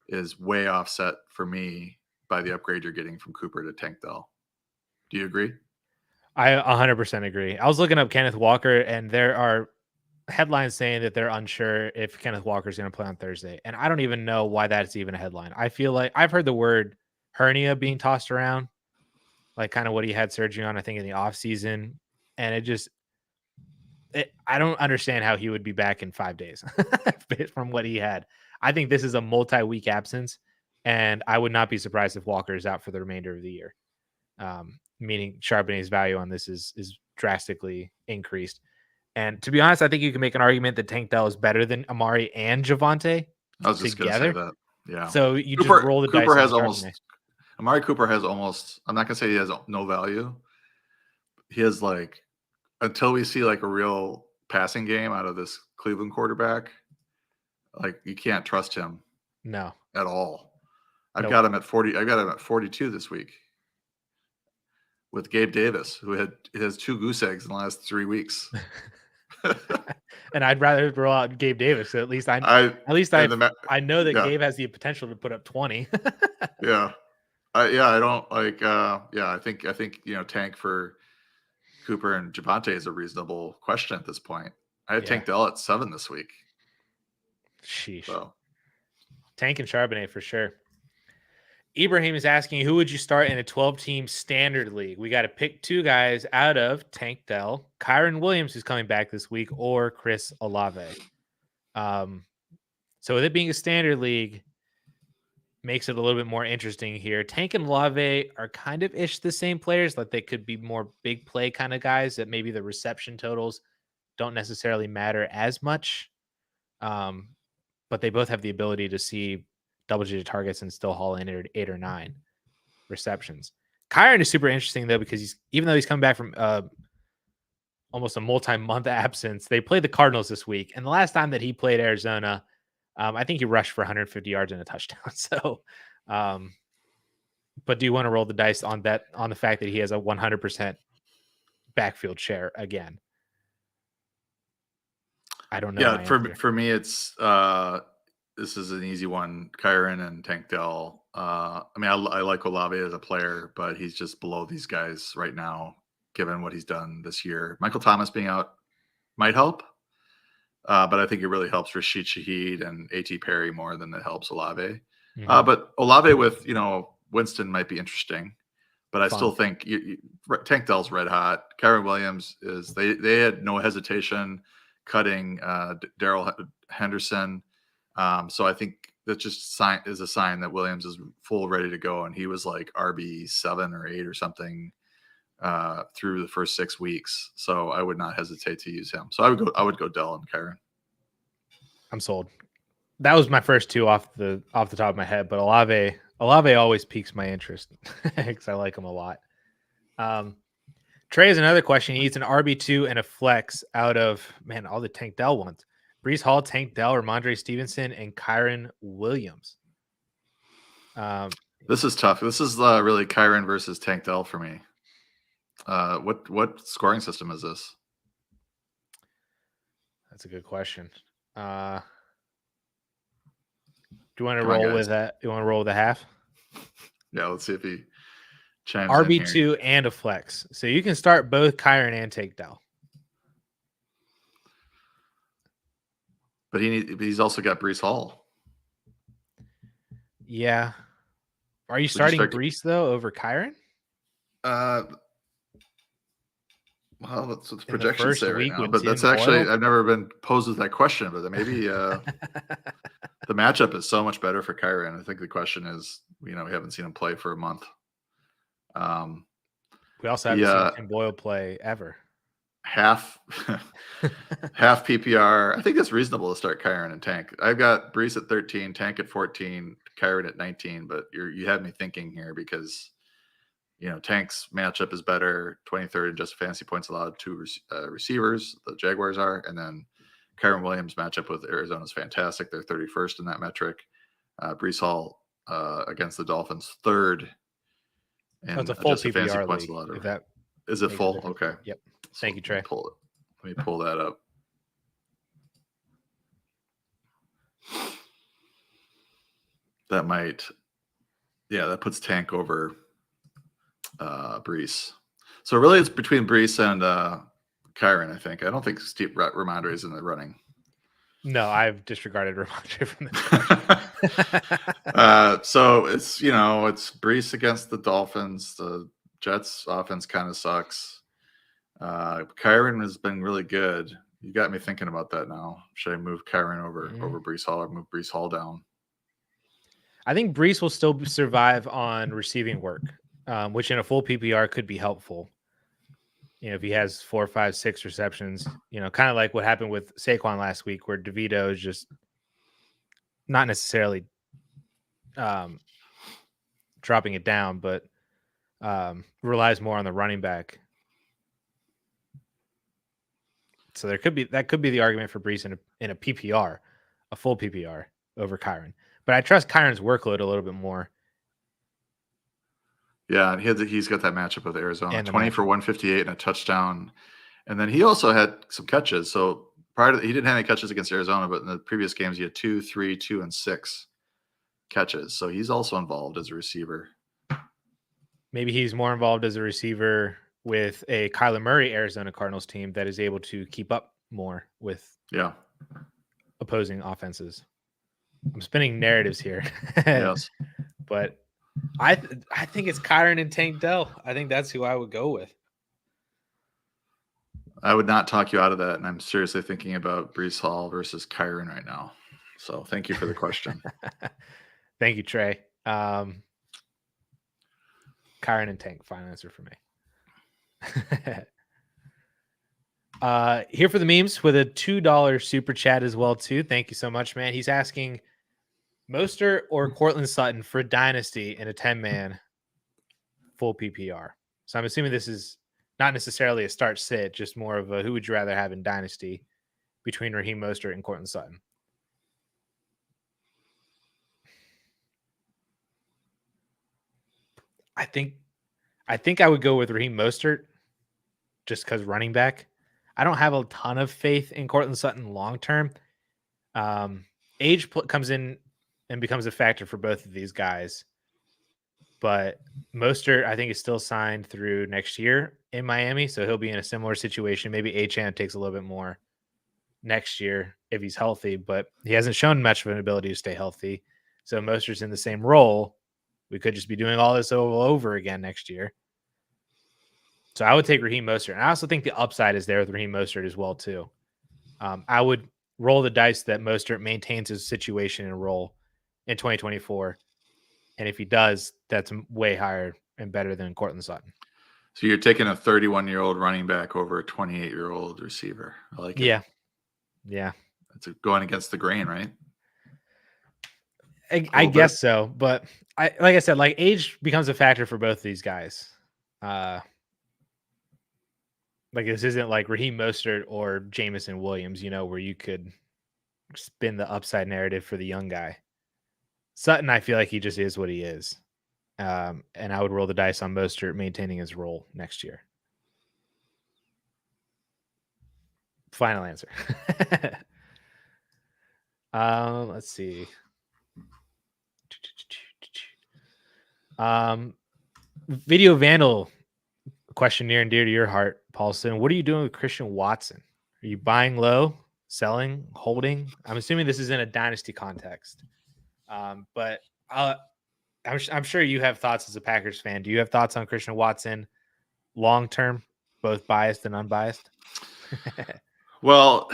is way offset for me by the upgrade you're getting from Cooper to Tank Dell. Do you agree? I 100% agree. I was looking up Kenneth Walker, and there are headlines saying that they're unsure if Kenneth Walker is going to play on Thursday. And I don't even know why that's even a headline. I feel like I've heard the word hernia being tossed around, like kind of what he had surgery on, I think, in the offseason. And I don't understand how he would be back in 5 days from what he had. I think this is a multi-week absence, and I would not be surprised if Walker is out for the remainder of the year. Meaning Charbonnet's value on this is drastically increased. And to be honest, I think you can make an argument that Tank Dell is better than Amari and Javonte I was just together. Gonna say that. Yeah. So you just roll the dice. Amari Cooper has almost, I'm not gonna say he has no value. He has until we see a real passing game out of this Cleveland quarterback, you can't trust him. No. At all. I've got him at 40. I got him at 42 this week. With Gabe Davis, who has 2 goose eggs in the last 3 weeks. And I'd rather throw out Gabe Davis. So at least I know that Gabe has the potential to put up 20. Yeah. I don't I think Tank for Cooper and Javonte is a reasonable question at this point. I had Yeah. Tank Dell at 7 this week. Sheesh. So Tank and Charbonnet for sure. Ibrahim is asking, who would you start in a 12-team standard league? We got to pick 2 guys out of Tank Dell, Kyron Williams, who's coming back this week, or Chris Olave. So with it being a standard league, makes it a little bit more interesting here. Tank and Olave are kind of the same players, like they could be more big play kind of guys that maybe the reception totals don't necessarily matter as much. But they both have the ability to see double-digit targets and still haul in 8 or 9 receptions. Kyron is super interesting though, because even though he's coming back from almost a multi-month absence, they played the Cardinals this week, and the last time that he played Arizona, I think he rushed for 150 yards and a touchdown. So, but do you want to roll the dice on the fact that he has a 100% backfield share again? I don't know. Yeah, for me, it's this is an easy one. Kyron and Tank Dell. I mean, I like Olave as a player, but he's just below these guys right now, given what he's done this year. Michael Thomas being out might help, but I think it really helps Rashid Shaheed and A.T. Perry more than it helps Olave. But Olave with Winston might be interesting, but I still think Tank Dell's red hot. Kyron Williams is they had no hesitation cutting Darrell Henderson. So I think that just is a sign that Williams is full ready to go. And he was like RB 7 or 8 or something through the first 6 weeks. So I would not hesitate to use him. So I would go Dell and Kyron. I'm sold. That was my first 2 off the top of my head, but Olave always piques my interest because I like him a lot. Trey has another question. He needs an RB2 and a flex out of, all the Tank Dell ones. Breece Hall, Tank Dell, Ramondre Stevenson, and Kyron Williams. This is tough. This is really Kyron versus Tank Dell for me. What scoring system is this? That's a good question. Do you want to roll with that? You want to roll with a half? Yeah, let's see if he chimes RB2 and a flex. So you can start both Kyron and Tank Dell. But he's also got Breece Hall. Yeah. Are you starting Breece though over Kyron? Well, that's what the projections say right now. But that's actually I've never been posed with that question. But maybe the matchup is so much better for Kyron. I think the question is, we haven't seen him play for a month. We also haven't seen Tim Boyle play ever. Half PPR. I think it's reasonable to start Kyron and Tank. I've got Breece at 13, Tank at 14, Kyron at 19. But you had me thinking here because Tank's matchup is better, 23rd in just fantasy points allowed to receivers. The Jaguars are, and then Kyron Williams' matchup with Arizona is fantastic. They're 31st in that metric. Breece Hall against the Dolphins, 3rd. And it's a full PPR league. Is it full? Okay. Yep. Thank you, Trey. Let me pull that up. That puts Tank over Breece. So really it's between Breece and Kyron, I think. I don't think Steve Ramondre is in the running. No, I've disregarded Ramondre from the so it's Breece against the Dolphins. The Jets offense kind of sucks. Kyron has been really good. You got me thinking about that now. Should I move Kyron over Breece Hall or move Breece Hall down? I think Breece will still survive on receiving work, which in a full PPR could be helpful. If he has 4, 5, 6 receptions, kind of like what happened with Saquon last week, where DeVito is just not necessarily dropping it down, but relies more on the running back. So that could be the argument for Breece in a PPR, a full PPR over Kyron. But I trust Kyron's workload a little bit more. Yeah, and he's got that matchup with Arizona, 20 for 158 and a touchdown. And then he also had some catches. So he didn't have any catches against Arizona, but in the previous games he had 2, 3, 2, and 6 catches. So he's also involved as a receiver. Maybe he's more involved as a receiver with a Kyler Murray Arizona Cardinals team that is able to keep up more with opposing offenses. I'm spinning narratives here. Yes. But I think it's Kyron and Tank Dell. I think that's who I would go with. I would not talk you out of that, and I'm seriously thinking about Breece Hall versus Kyron right now. So thank you for the question. Thank you, Trey. Kyron and Tank, final answer for me. Here for the memes with a $2 super chat as well too. Thank you so much, man. He's asking Mostert or Cortland Sutton for Dynasty in a 10-man full PPR. So I'm assuming this is not necessarily a start sit, just more of a who would you rather have in Dynasty between Raheem Mostert and Cortland Sutton. I think I would go with Raheem Mostert just because running back. I don't have a ton of faith in Cortland Sutton long term. Age comes in and becomes a factor for both of these guys. But Mostert, I think, is still signed through next year in Miami, so he'll be in a similar situation. Maybe Achane takes a little bit more next year if he's healthy, but he hasn't shown much of an ability to stay healthy. So Mostert's in the same role. We could just be doing all this over again next year. So I would take Raheem Mostert. And I also think the upside is there with Raheem Mostert as well, too. I would roll the dice that Mostert maintains his situation and role in 2024. And if he does, that's way higher and better than Cortland Sutton. So you're taking a 31-year-old running back over a 28-year-old receiver. I like it. Yeah. That's going against the grain, right? I guess so. But like I said, like age becomes a factor for both of these guys. Like this isn't like Raheem Mostert or Jamison Williams, where you could spin the upside narrative for the young guy. Sutton, I feel like he just is what he is. And I would roll the dice on Mostert maintaining his role next year. Final answer. Let's see. Video Vandal question near and dear to your heart, Paulsen. What are you doing with Christian Watson? Are you buying low, selling, holding? I'm assuming this is in a dynasty context. But I'm sure you have thoughts as a Packers fan. Do you have thoughts on Christian Watson long term, both biased and unbiased? Well,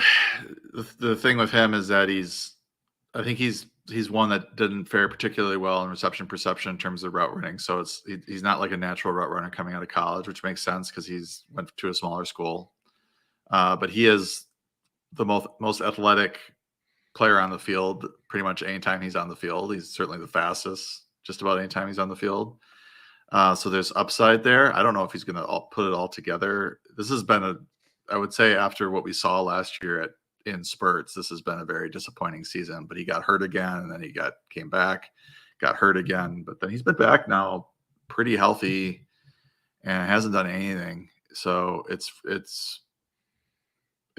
the thing with him is that I think he's one that didn't fare particularly well in reception perception in terms of route running. So he's not like a natural route runner coming out of college, which makes sense because he's went to a smaller school. But he is the most athletic player on the field pretty much anytime he's on the field. He's certainly the fastest just about anytime he's on the field. So there's upside there. I don't know if he's going to put it all together. This has been I would say after what we saw last year in spurts, this has been a very disappointing season, but he got hurt again and then he came back, got hurt again, but then he's been back now pretty healthy and hasn't done anything. So it's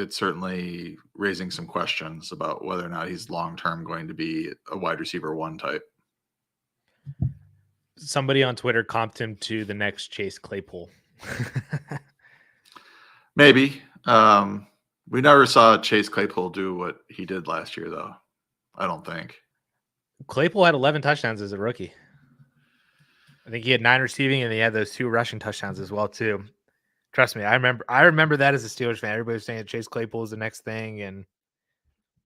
certainly raising some questions about whether or not he's long-term going to be a wide receiver one type. Somebody on Twitter comped him to the next Chase Claypool. Maybe. We never saw Chase Claypool do what he did last year, though. I don't think. Claypool had 11 touchdowns as a rookie. I think he had 9 receiving, and he had those 2 rushing touchdowns as well, too. Trust me, I remember that as a Steelers fan. Everybody was saying that Chase Claypool is the next thing, and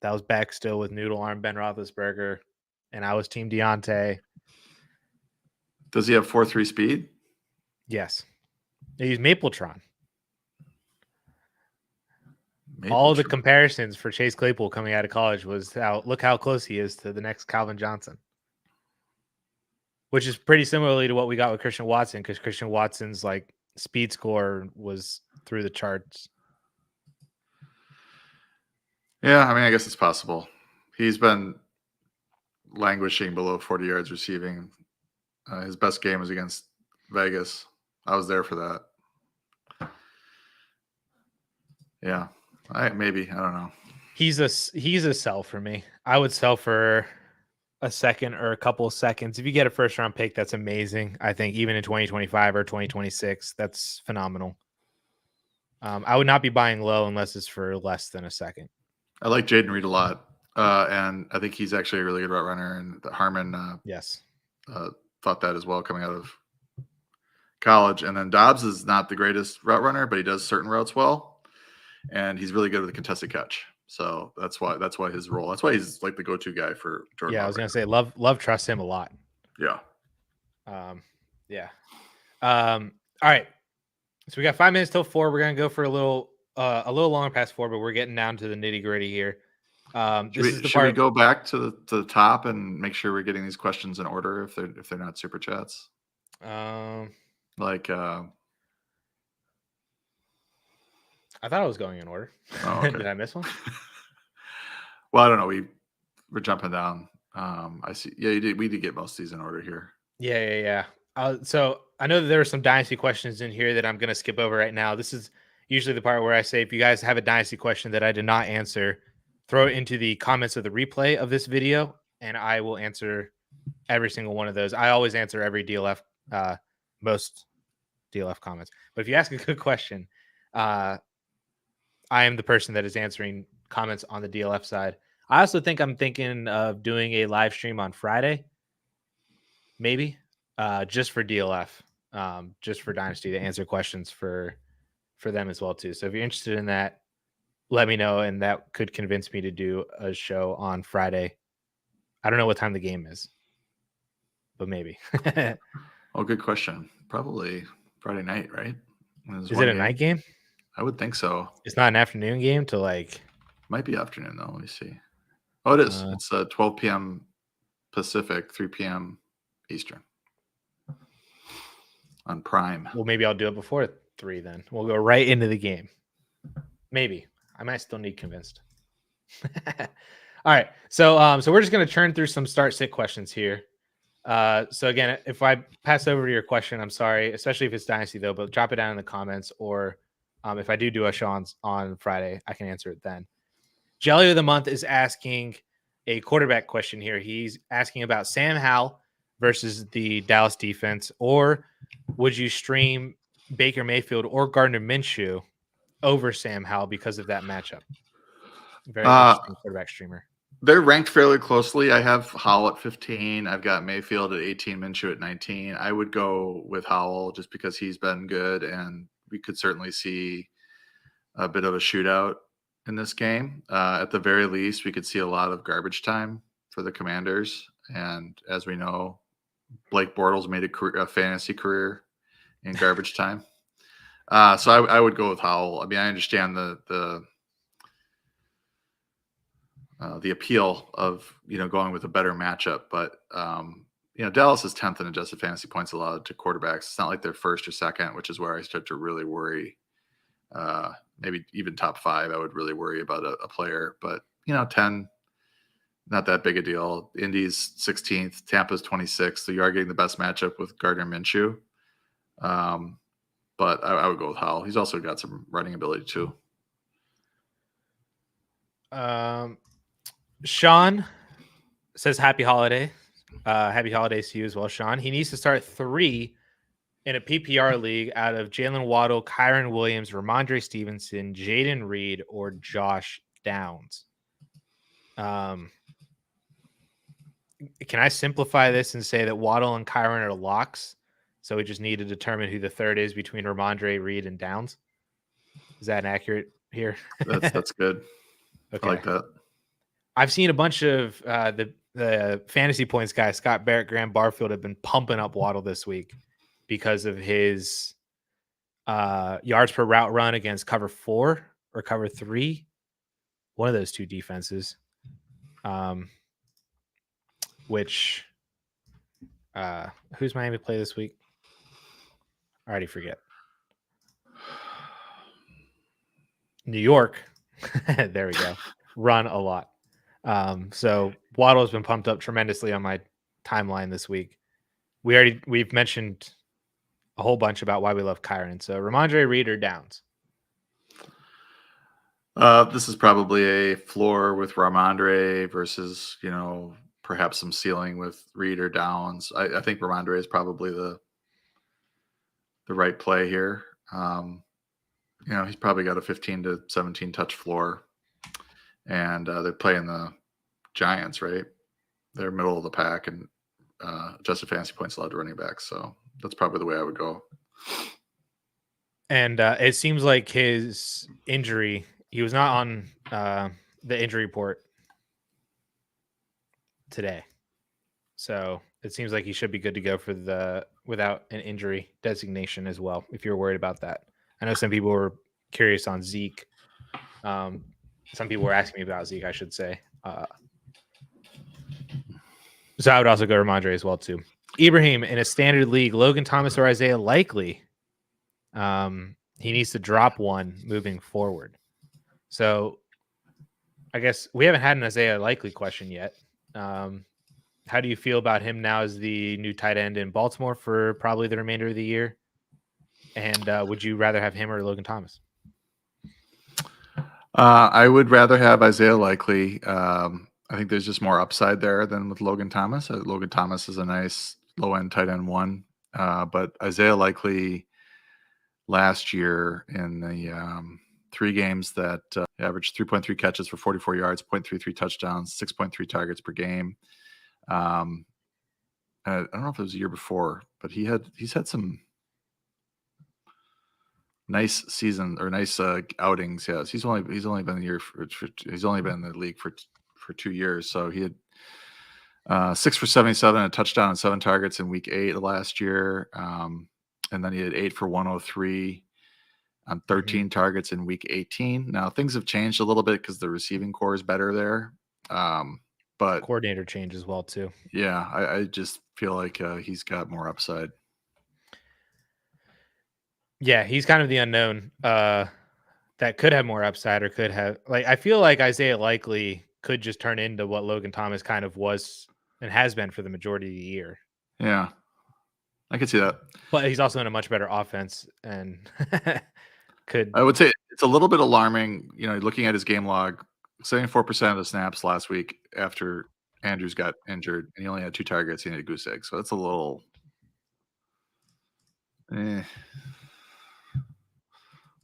that was back still with noodle arm Ben Roethlisberger, and I was Team Deontay. Does he have 4.3 speed? Yes. He's Mapletron. All the comparisons for Chase Claypool coming out of college was look how close he is to the next Calvin Johnson, which is pretty similarly to what we got with Christian Watson, because Christian Watson's like speed score was through the charts. Yeah, I mean, I guess it's possible. He's been languishing below 40 yards receiving. His best game was against Vegas. I was there for that. Yeah. I don't know. He's a sell for me. I would sell for a second or a couple of seconds. If you get a first round pick, that's amazing. I think even in 2025 or 2026, that's phenomenal. I would not be buying low unless it's for less than a second. I like Jaden Reed a lot. And I think he's actually a really good route runner. And Harmon Yes. thought that as well coming out of college. And then Dobbs is not the greatest route runner, but he does certain routes well. And he's really good with the contested catch. So that's why his role. That's why he's like the go-to guy for Jordan. Yeah, I was gonna say love trusts him a lot. Yeah. Yeah. All right. So we got 5 minutes till 4. We're gonna go for a little longer past 4, but we're getting down to the nitty-gritty here. Should we go back to the top and make sure we're getting these questions in order if they're not super chats? I thought I was going in order. Oh, okay. Did I miss one? Well, I don't know. We're jumping down. I see. Yeah, you did. We did get most of these in order here. Yeah. So I know that there are some Dynasty questions in here that I'm going to skip over right now. This is usually the part where I say, if you guys have a Dynasty question that I did not answer, throw it into the comments of the replay of this video, and I will answer every single one of those. I always answer every DLF, most DLF comments. But if you ask a good question, I am the person that is answering comments on the DLF side. I also think I'm thinking of doing a live stream on Friday, maybe, just for DLF, just for Dynasty, to answer questions for them as well too. So if you're interested in that, let me know, and that could convince me to do a show on Friday. I don't know what time the game is, but maybe. Oh, good question. Probably Friday night, right? Is it a night game? I would think so. It's not an afternoon game to like. Might be afternoon though. Let me see. Oh, it is. It's 12 p.m. Pacific, 3 p.m. Eastern on Prime. Well, maybe I'll do it before 3 then. We'll go right into the game. Maybe. I might still need convinced. All right. So we're just going to churn through some start sit questions here. So again, if I pass over to your question, I'm sorry, especially if it's Dynasty though, but drop it down in the comments, or if I do a show on Friday, I can answer it then. Jelly of the Month is asking a quarterback question here. He's asking about Sam Howell versus the Dallas defense, or would you stream Baker Mayfield or Gardner Minshew over Sam Howell because of that matchup? Very interesting quarterback streamer. They're ranked fairly closely. I have Howell at 15. I've got Mayfield at 18, Minshew at 19. I would go with Howell just because he's been good, and we could certainly see a bit of a shootout in this game. At the very least, we could see a lot of garbage time for the Commanders. And as we know, Blake Bortles made a fantasy career in garbage time. So I would go with Howell. I mean, I understand the appeal of, going with a better matchup, but Dallas is 10th in adjusted fantasy points allowed to quarterbacks. It's not like they're first or second, which is where I start to really worry. Maybe even top 5, I would really worry about a player, but 10, not that big a deal. Indy's 16th, Tampa's 26th. So you are getting the best matchup with Gardner Minshew. But I would go with Howell. He's also got some running ability too. Sean says happy holiday. Happy holidays to you as well, Sean. He needs to start 3 in a PPR league out of Jalen Waddle, Kyron Williams, Ramondre Stevenson, Jaden Reed, or Josh Downs. Can I simplify this and say that Waddle and Kyron are locks? So we just need to determine who the third is between Ramondre, Reed, and Downs. Is that inaccurate here? That's good. Okay. I like that. I've seen a bunch of the fantasy points guys, Scott Barrett, Graham Barfield, have been pumping up Waddle this week because of his yards per route run against cover 4 or cover 3. One of those two defenses. Who's Miami play this week? I already forget. New York. There we go. Run a lot. So Waddle has been pumped up tremendously on my timeline this week. We've mentioned a whole bunch about why we love Kyron. So Ramondre, Reed, or Downs? This is probably a floor with Ramondre versus, perhaps some ceiling with Reed or Downs. I think Ramondre is probably the right play here. He's probably got a 15 to 17 touch floor, and they're playing the Giants, right? They're middle of the pack, and adjusted fantasy points allowed to running back. So that's probably the way I would go. And it seems like his injury, he was not on the injury report today. So it seems like he should be good to go for without an injury designation as well, if you're worried about that. I know some people were curious on Zeke. Some people were asking me about Zeke, I should say. So I would also go Ramondre as well, too. Ibrahim, in a standard league, Logan Thomas or Isaiah Likely, he needs to drop one moving forward. So I guess we haven't had an Isaiah Likely question yet. How do you feel about him now as the new tight end in Baltimore for probably the remainder of the year? And would you rather have him or Logan Thomas? I would rather have Isaiah Likely. I think there's just more upside there than with Logan Thomas. Logan Thomas is a nice low-end tight end one. But Isaiah Likely last year in the 3 games that averaged 3.3 catches for 44 yards, 0.33 touchdowns, 6.3 targets per game. I don't know if it was a year before, but he's had some nice season or nice outings. Yes, he's only been he's only been in the league for 2 years. So he had 6 for 77, a touchdown and 7 targets in week 8 of last year, and then he had 8 for 103 on 13 targets in week 18. Now things have changed a little bit because the receiving core is better there. But coordinator change as well too. Yeah, I just feel like he's got more upside. Yeah, he's kind of the unknown that could have more upside or could have I feel like Isaiah Likely could just turn into what Logan Thomas kind of was and has been for the majority of the year. Yeah, I could see that. But he's also in a much better offense and I would say it's a little bit alarming, looking at his game log. 74% of the snaps last week after Andrews got injured, and he only had 2 targets. He had a goose egg, so that's a little,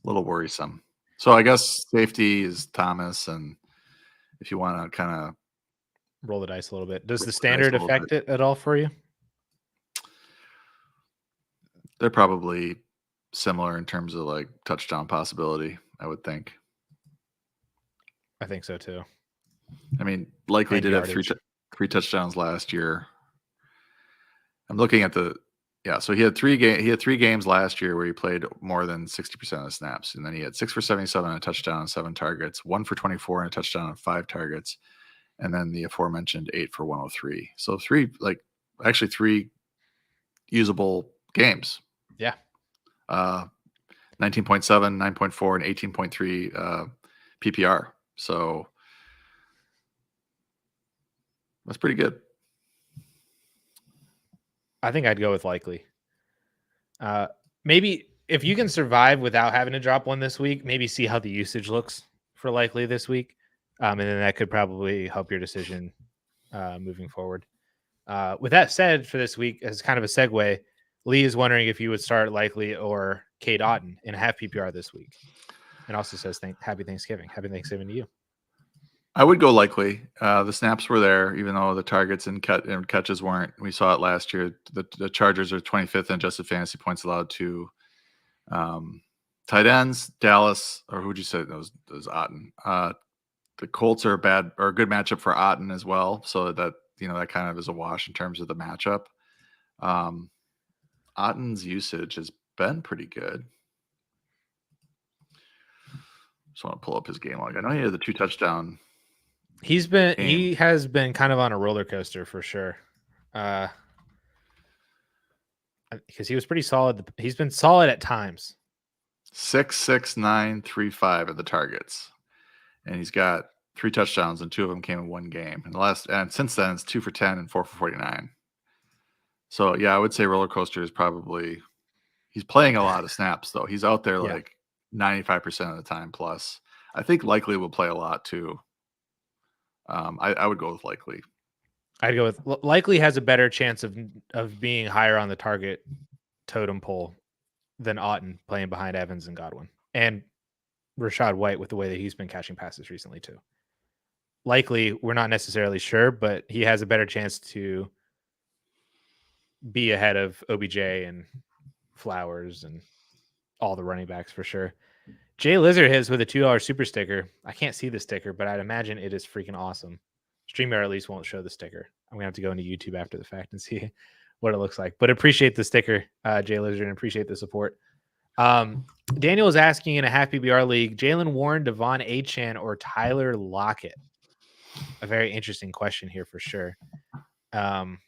worrisome. So I guess safety is Thomas, and if you want to kind of roll the dice a little bit, does the standard affect it at all for you? They're probably similar in terms of touchdown possibility, I would think. I think so too. I mean, Likely did have 3 touchdowns last year. I'm looking at so he had 3 games last year where he played more than 60% of the snaps, and then he had 6 for 77 and a touchdown and 7 targets, 1 for 24 and a touchdown and 5 targets, and then the aforementioned 8 for 103. So 3 usable games. Yeah. 19.7, 9.4, and 18.3 PPR. So that's pretty good. I think I'd go with Likely. Maybe if you can survive without having to drop one this week, maybe see how the usage looks for Likely this week. And then that could probably help your decision moving forward. With that said, for this week, as kind of a segue, Lee is wondering if you would start Likely or Cade Otton in a half PPR this week. And also says, Happy Thanksgiving. Happy Thanksgiving to you. I would go Likely. The snaps were there, even though the targets and catches weren't. We saw it last year. The Chargers are 25th in adjusted fantasy points allowed to tight ends. Dallas, or who'd you say those Otton? The Colts are a good matchup for Otton as well. So that that kind of is a wash in terms of the matchup. Otton's usage has been pretty good. Just want to pull up his game log. I know he had the 2 touchdown. He has been kind of on a roller coaster for sure. Because he was pretty solid. He's been solid at times. 6, 6, 9, 3, 5 at the targets. And he's got 3 touchdowns, and 2 of them came in 1 game. And since then it's 2 for 10 and 4 for 49. So yeah, I would say roller coaster is probably, he's playing a lot of snaps though. He's out there 95% of the time plus. I think Likely will play a lot too. I would go with Likely. I'd go with likely has a better chance of being higher on the target totem pole than Otton playing behind Evans and Godwin and Rashad White with the way that he's been catching passes recently too. Likely, we're not necessarily sure, but he has a better chance to be ahead of OBJ and Flowers and all the running backs for sure. Jay Lizard hits with a $2 super sticker. I can't see the sticker, but I'd imagine it is freaking awesome. StreamYard at least won't show the sticker. I'm gonna have to go into YouTube after the fact and see what it looks like. But appreciate the sticker, Jay Lizard, and appreciate the support. Daniel is asking in a half PBR league, Jalen Warren, Devon Achane, or Tyler Lockett? A very interesting question here for sure. Achane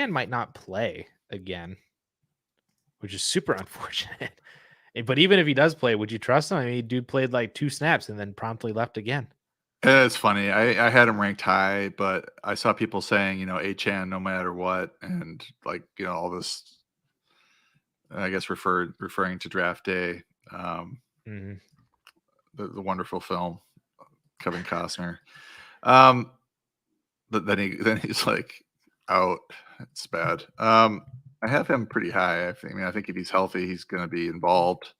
might not play again, which is super unfortunate. But even if he does play, would you trust him? I mean, dude played like 2 snaps and then promptly left again. It's funny. I had him ranked high, but I saw people saying, Achane no matter what, and all this. I guess referring to Draft Day, the wonderful film, Kevin Costner. But then he's like out. It's bad. I have him pretty high. I think if he's healthy, he's going to be involved.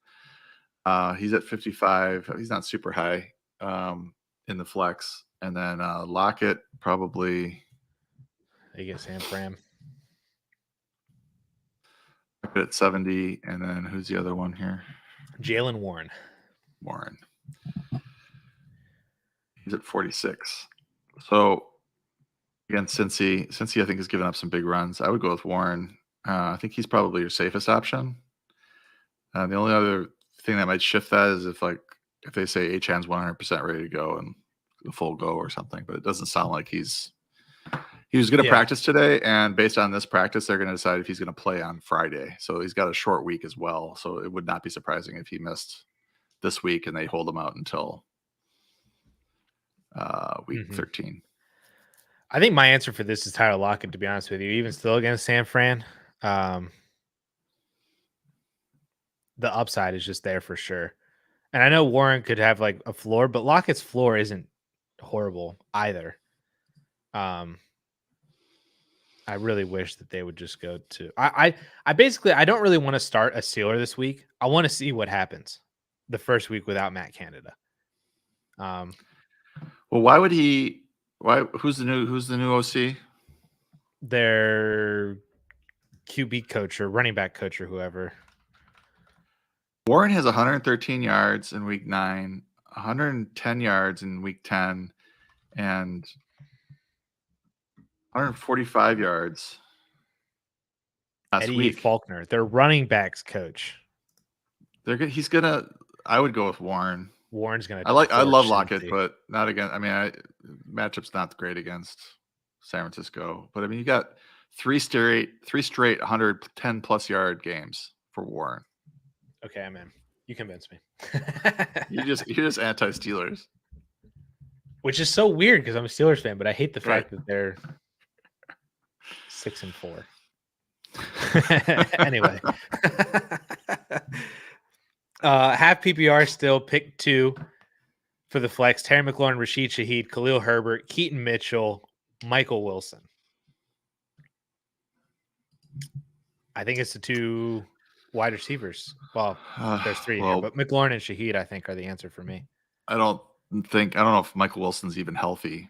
He's at 55. He's not super high in the flex. And then Lockett probably. They get Sam Fram. At 70. And then who's the other one here? Jalen Warren. He's at 46. So again, Cincy I think has given up some big runs. I would go with Warren. I think he's probably your safest option. The only other thing that might shift that is if they say Achane's 100% ready to go and the full go or something, but it doesn't sound like he was going to practice today, and based on this practice, they're going to decide if he's going to play on Friday. So he's got a short week as well. So it would not be surprising if he missed this week and they hold him out until week 13. I think my answer for this is Tyler Lockett, to be honest with you, even still against San Fran. The upside is just there for sure. And I know Warren could have like a floor, but Lockett's floor isn't horrible either. I really wish that they would just go to I don't really want to start a Steeler this week. I want to see what happens the first week without Matt Canada. Well, who's the new OC? Their QB coach or running back coach or whoever. Warren has 113 yards in week 9, 110 yards in week 10, and 145 yards last Eddie week. Faulkner, their running backs coach. He's gonna. I would go with Warren. Warren's gonna. I love Lockett, but not against. Matchup's not great against San Francisco, but you got three straight 110 plus yard games for Warren. Okay, I'm in. You convinced me. You're just anti-Steelers, which is so weird because I'm a Steelers fan, but I hate the fact that they're 6-4. Anyway, half PPR still pick 2 for the flex: Terry McLaurin, Rashid Shaheed, Khalil Herbert, Keaton Mitchell, Michael Wilson. I think it's the 2 wide receivers. Well, there's 3 here, but McLaurin and Shaheed, I think, are the answer for me. I don't know if Michael Wilson's even healthy.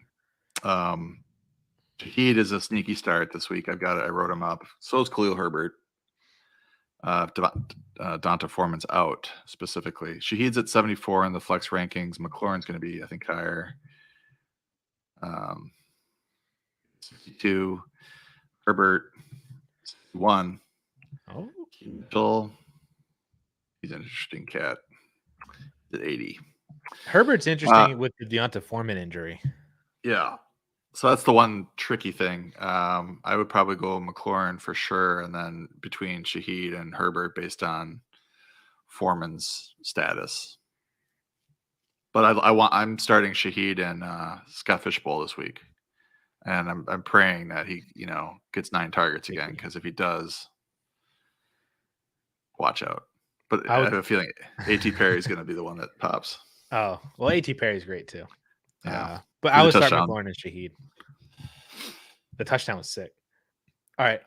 Shaheed is a sneaky start this week. I wrote him up. So is Khalil Herbert. Donta Foreman's out specifically. Shaheed's at 74 in the flex rankings. McLaurin's going to be, I think, higher. 62. Herbert, 61. Oh, Mitchell, he's an interesting cat. At 80. Herbert's interesting with the Deonta Foreman injury. Yeah. So that's the one tricky thing. I would probably go McLaurin for sure, and then between Shaheed and Herbert based on Foreman's status. But I'm starting Shaheed and Scott Fishbowl this week, and I'm praying that he gets 9 targets again, because if he does, watch out. But I have a feeling A.T. Perry is going to be the one that pops. Oh, well, A.T. Perry's great too. Yeah. But I would start McLaurin and Shaheed. The touchdown was sick. All right.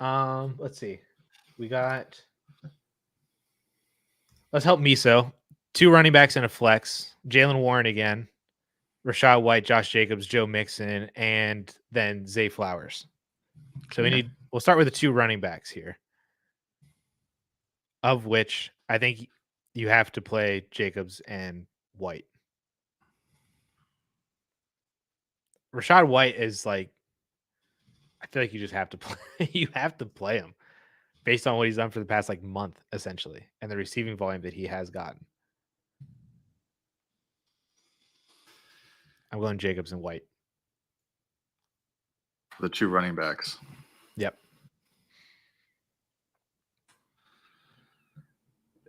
Let's see. Let's help Miso. 2 running backs and a flex. Jalen Warren again. Rachaad White, Josh Jacobs, Joe Mixon, and then Zay Flowers. So we'll start with the 2 running backs here, of which I think you have to play Jacobs and White. Rachaad White is like, I feel like you just have to play. You have to play him based on what he's done for the past like month, essentially, and the receiving volume that he has gotten. I'm going Jacobs and White. The 2 running backs. Yep.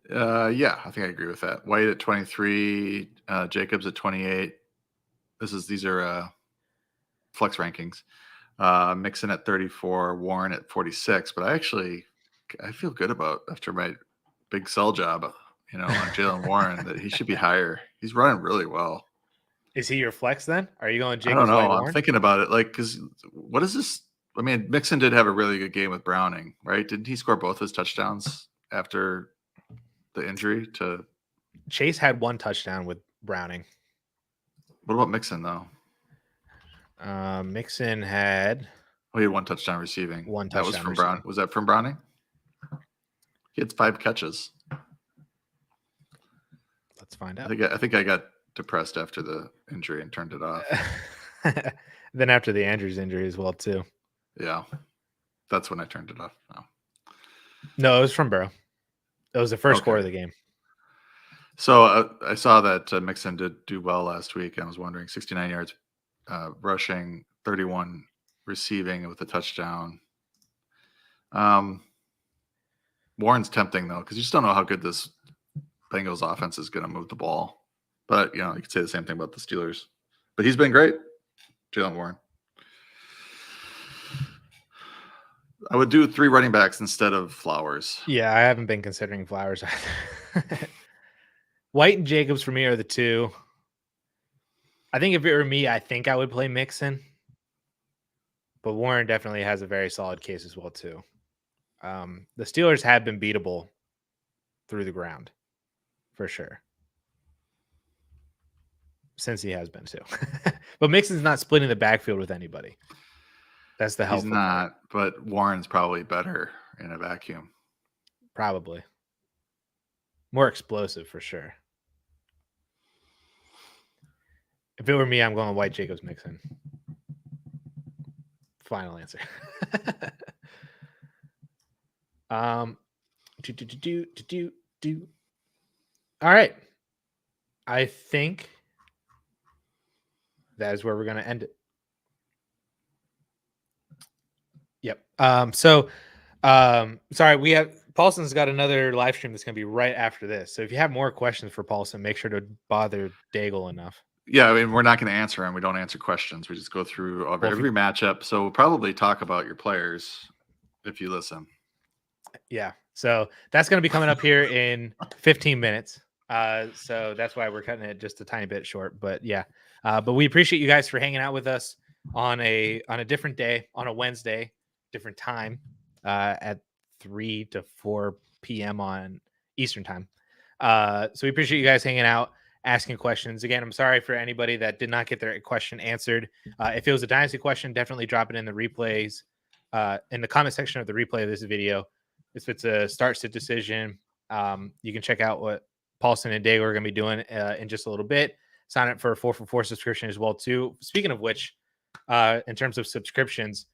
Yeah, I think I agree with that. White at 23, Jacobs at 28. These are flex rankings. Mixon at 34, Warren at 46. But I feel good about, after my big sell job, on Jalen Warren, that he should be higher. He's running really well. Is he your flex then? Are you going I Jacobs? don't know. Warren? I'm thinking about it, because what is this? I mean, Mixon did have a really good game with Browning, right? Didn't he score both his touchdowns after the injury to Chase? Had 1 touchdown with Browning. What about Mixon though? Mixon had. He had 1 touchdown receiving. 1 touchdown. That was from Brown. Was that from Browning? He had 5 catches. Let's find out. I think I got depressed after the injury and turned it off. Then after the Andrews injury as well too. Yeah, that's when I turned it off. No, it was from Burrow. It was the first quarter of the game. So I saw that Mixon did do well last week. I was wondering, 69 yards rushing, 31 receiving with a touchdown. Warren's tempting though, because you just don't know how good this Bengals offense is going to move the ball. But you could say the same thing about the Steelers. But he's been great, Jalen Warren. I would do 3 running backs instead of Flowers. Yeah, I haven't been considering Flowers either. White and Jacobs for me are the 2. I think if it were me, I think I would play Mixon. But Warren definitely has a very solid case as well too. The Steelers have been beatable through the ground, for sure. Since he has been too. But Mixon's not splitting the backfield with anybody. That's the helpful He's not, part. But Warren's probably better in a vacuum. Probably. More explosive for sure. If it were me, I'm going White, Jacobs, Mixon. Final answer. All right. I think that is where we're going to end it. Yep. Sorry, we have Paulsen's got another live stream that's going to be right after this. So if you have more questions for Paulsen, make sure to bother Daigle enough. Yeah, I mean, we're not going to answer them. We don't answer questions. We just go through every matchup. So we'll probably talk about your players if you listen. Yeah. So that's going to be coming up here in 15 minutes. So that's why we're cutting it just a tiny bit short. But yeah. But we appreciate you guys for hanging out with us on a different day, on a Wednesday, different time, at 3 to 4 p.m. on Eastern time. So we appreciate you guys hanging out, asking questions. Again, I'm sorry for anybody that did not get their question answered. If it was a Dynasty question, definitely drop it in the replays, in the comment section of the replay of this video. If it's a start sit decision, you can check out what Paulsen and Daigle are going to be doing in just a little bit. Sign up for a 4for4 subscription as well too. Speaking of which, in terms of subscriptions,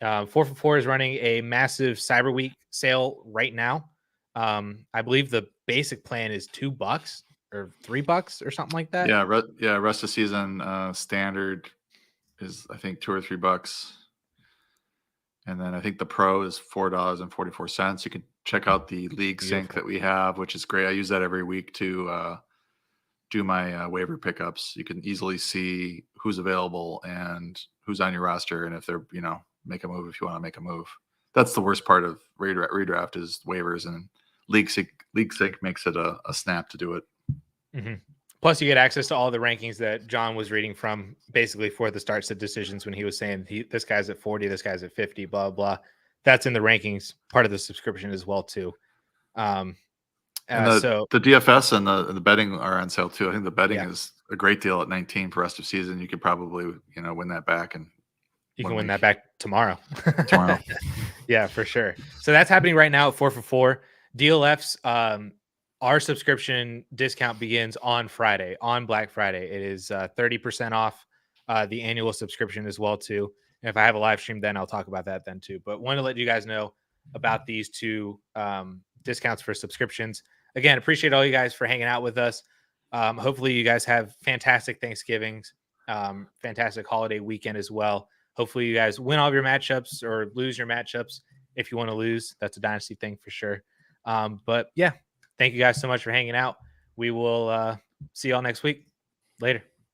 4for4 is running a massive Cyber Week sale right now. I believe the basic plan is $2 or $3 or something like that. Yeah. Rest of season standard is I think $2 or $3, and then I think the Pro is $4.44. You can check out the League Sync that we have, which is great. I use that every week to do my waiver pickups. You can easily see who's available and who's on your roster, and if they're make a move if you want to make a move. That's the worst part of redraft is waivers, and League Sync makes it a snap to do it. Mm-hmm. Plus, you get access to all the rankings that John was reading from basically for the starts of decisions when he was saying this guy's at 40, this guy's at 50, blah, blah. That's in the rankings, part of the subscription as well, too. And the DFS and the betting are on sale, too. I think the betting is a great deal at 19 for rest of season. You could probably, win that back. And you can win that back tomorrow. Tomorrow. Yeah, for sure. So that's happening right now at 4 for 4. DLF's our subscription discount begins on Friday, on Black Friday. It is 30% off the annual subscription as well, too. And if I have a live stream, then I'll talk about that then, too. But want to let you guys know about these two discounts for subscriptions. Again, appreciate all you guys for hanging out with us. Hopefully you guys have fantastic Thanksgivings, fantastic holiday weekend as well. Hopefully you guys win all of your matchups or lose your matchups. If you want to lose, that's a Dynasty thing for sure. But yeah, thank you guys so much for hanging out. We will see y'all next week. Later.